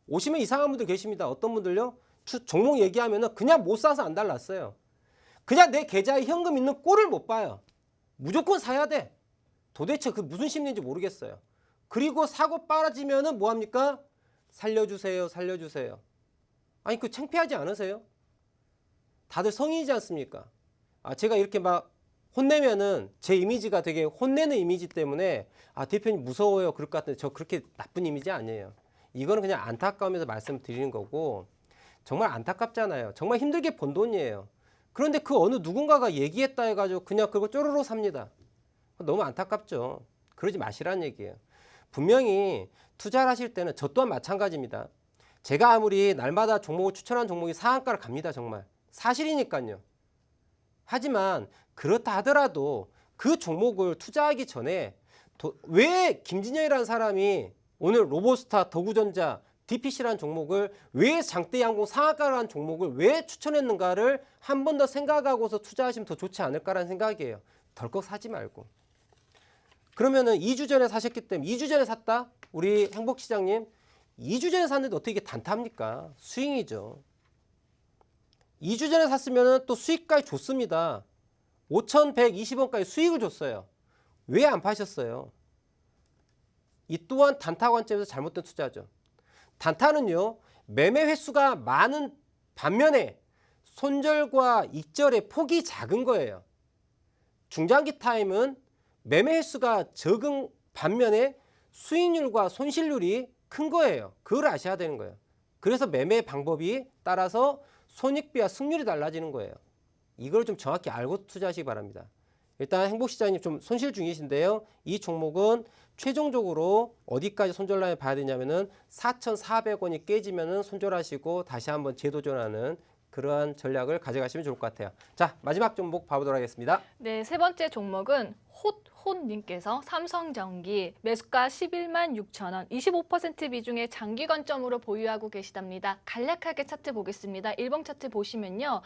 오시면 이상한 분들 계십니다. 어떤 분들요? 종목 얘기하면 그냥 못 사서 안 달랐어요. 그냥 내 계좌에 현금 있는 꼴을 못 봐요. 무조건 사야 돼. 도대체 그 무슨 심리인지 모르겠어요. 그리고 사고 빠지면은 뭐 합니까? 살려주세요, 살려주세요. 아니 그 창피하지 않으세요? 다들 성인이지 않습니까? 제가 이렇게 막 혼내면은 제 이미지가 되게 혼내는 이미지 때문에 대표님 무서워요 그럴 것 같은데 저 그렇게 나쁜 이미지 아니에요. 이거는 그냥 안타까우면서 말씀드리는 거고 정말 안타깝잖아요. 정말 힘들게 번 돈이에요. 그런데 그 어느 누군가가 얘기했다 해가지고 그냥 그거 쪼르르 삽니다. 너무 안타깝죠. 그러지 마시라는 얘기예요. 분명히 투자를 하실 때는 저 또한 마찬가지입니다. 제가 아무리 날마다 종목을 추천한 종목이 상한가를 갑니다. 정말 사실이니까요. 하지만 그렇다 하더라도 그 종목을 투자하기 전에 왜 김진영이라는 사람이 오늘 로보스타, 더구전자 DPC라는 종목을 왜 장대양공 상한가라는 종목을 왜 추천했는가를 한 번 더 생각하고서 투자하시면 더 좋지 않을까라는 생각이에요. 덜컥 사지 말고. 그러면은 2주 전에 사셨기 때문에 2주 전에 샀다? 우리 행복시장님 2주 전에 샀는데 어떻게 이게 단타입니까? 스윙이죠. 2주 전에 샀으면 또 수익까지 줬습니다. 5,120원까지 수익을 줬어요. 왜 안 파셨어요? 이 또한 단타 관점에서 잘못된 투자죠. 단타는요, 매매 횟수가 많은 반면에 손절과 익절의 폭이 작은 거예요. 중장기 타임은 매매 횟수가 적은 반면에 수익률과 손실률이 큰 거예요. 그걸 아셔야 되는 거예요. 그래서 매매 방법이 따라서 손익비와 승률이 달라지는 거예요. 이걸 좀 정확히 알고 투자하시기 바랍니다. 일단 행복시장님 좀 손실 중이신데요. 이 종목은 최종적으로 어디까지 손절 라인 봐야 되냐면은 4,400원이 깨지면은 손절하시고 다시 한번 재도전하는 그러한 전략을 가져가시면 좋을 것 같아요. 자, 마지막 종목 봐보도록 하겠습니다. 네, 세 번째 종목은 헛님께서 삼성전기 매수가 11만 6천 원, 25% 비중의 장기 관점으로 보유하고 계시답니다. 간략하게 차트 보겠습니다. 일봉 차트 보시면요.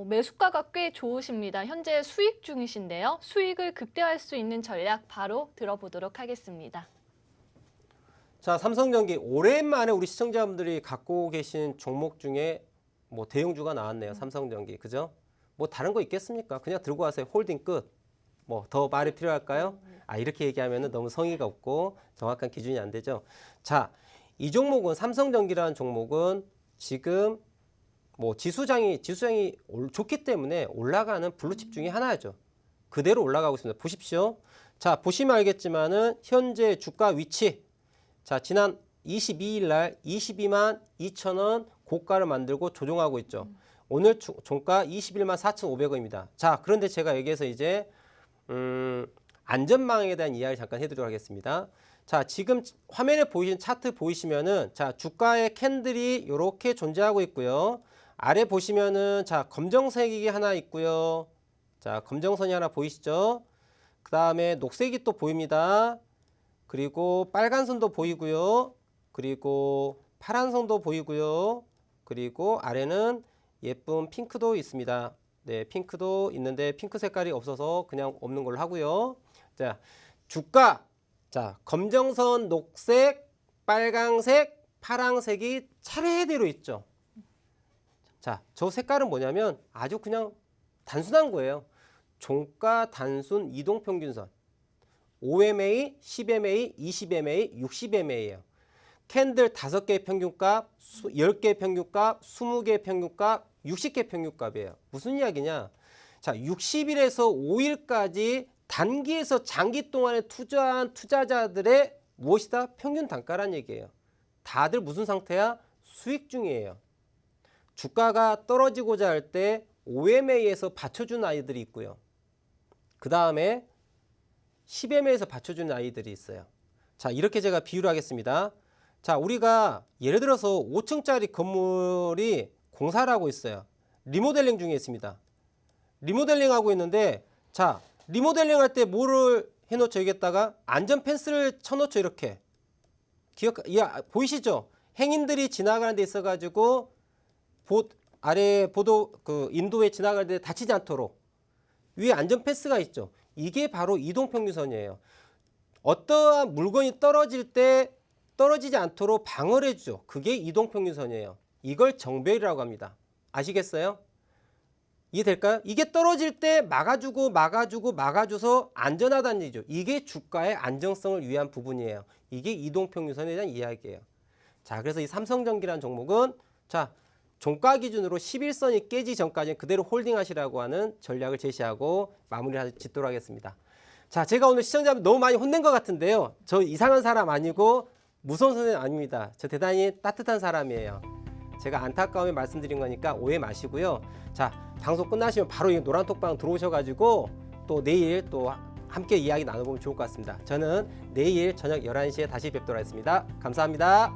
매수가가 꽤 좋으십니다. 현재 수익 중이신데요. 수익을 극대화할 수 있는 전략 바로 들어보도록 하겠습니다. 자, 삼성전기 오랜만에 우리 시청자분들이 갖고 계신 종목 중에 뭐 대형주가 나왔네요. 삼성전기. 그죠? 뭐 다른 거 있겠습니까? 그냥 들고 가세요. 홀딩 끝. 뭐 더 말이 필요할까요? 이렇게 얘기하면 너무 성의가 없고 정확한 기준이 안 되죠. 자, 이 종목은 삼성전기라는 종목은 지금 뭐 지수장이 좋기 때문에 올라가는 블루칩 중에 하나죠. 그대로 올라가고 있습니다. 보십시오. 자, 보시면 알겠지만은 현재 주가 위치. 자, 지난 22일 날 22만 2천 원 고가를 만들고 조정하고 있죠. 오늘 종가 21만 4,500원입니다. 자, 그런데 제가 여기에서 이제 안전망에 대한 이야기를 잠깐 해드리도록 하겠습니다. 자, 지금 화면에 보이신 차트 보이시면은 자, 주가의 캔들이 이렇게 존재하고 있고요. 아래 보시면은 자, 검정색이 하나 있고요. 자, 검정선이 하나 보이시죠? 그 다음에 녹색이 또 보입니다. 그리고 빨간 선도 보이고요. 그리고 파란 선도 보이고요. 그리고 아래는 예쁜 핑크도 있습니다. 네, 핑크도 있는데 핑크 색깔이 없어서 그냥 없는 걸로 하고요. 자, 주가. 자, 검정선, 녹색, 빨강색, 파랑색이 차례대로 있죠. 자, 저 색깔은 뭐냐면 아주 그냥 단순한 거예요. 종가 단순 이동평균선. 5MA, 10MA, 20MA, 60MA예요. 캔들 5개 평균값, 10개 평균값, 20개 평균값, 60개 평균값이에요. 무슨 이야기냐? 자, 60일에서 5일까지 단기에서 장기 동안에 투자한 투자자들의 무엇이다? 평균 단가란 얘기예요. 다들 무슨 상태야? 수익 중이에요. 주가가 떨어지고자 할 때 OMA에서 받쳐준 아이들이 있고요. 그 다음에 10MA에서 받쳐준 아이들이 있어요. 자, 이렇게 제가 비유를 하겠습니다. 자, 우리가 예를 들어서 5층짜리 건물이 공사를 하고 있어요. 리모델링 중에 있습니다. 리모델링 하고 있는데, 자, 리모델링 할 때 뭐를 해놓죠? 여기다가 안전 펜스를 쳐놓죠. 이렇게. 보이시죠? 행인들이 지나가는 데 있어가지고 아래 인도에 지나갈 때 다치지 않도록 위에 안전 펜스가 있죠. 이게 바로 이동평균선이에요. 어떠한 물건이 떨어질 때 떨어지지 않도록 방어를 해주죠. 그게 이동평균선이에요. 이걸 정배율이라고 합니다. 아시겠어요? 이해될까요? 이게 떨어질 때 막아줘서 안전하다는 얘기죠. 이게 주가의 안정성을 위한 부분이에요. 이게 이동평균선에 대한 이야기예요. 자, 그래서 이 삼성전기라는 종목은 자, 종가 기준으로 11선이 깨지기 전까지는 그대로 홀딩하시라고 하는 전략을 제시하고 마무리를 짓도록 하겠습니다. 자, 제가 오늘 시청자분 너무 많이 혼낸 것 같은데요. 저 이상한 사람 아니고 무서운 선생님 아닙니다. 저 대단히 따뜻한 사람이에요. 제가 안타까움에 말씀드린 거니까 오해 마시고요. 자, 방송 끝나시면 바로 이 노란톡방 들어오셔가지고 또 내일 또 함께 이야기 나눠보면 좋을 것 같습니다. 저는 내일 저녁 11시에 다시 뵙도록 하겠습니다. 감사합니다.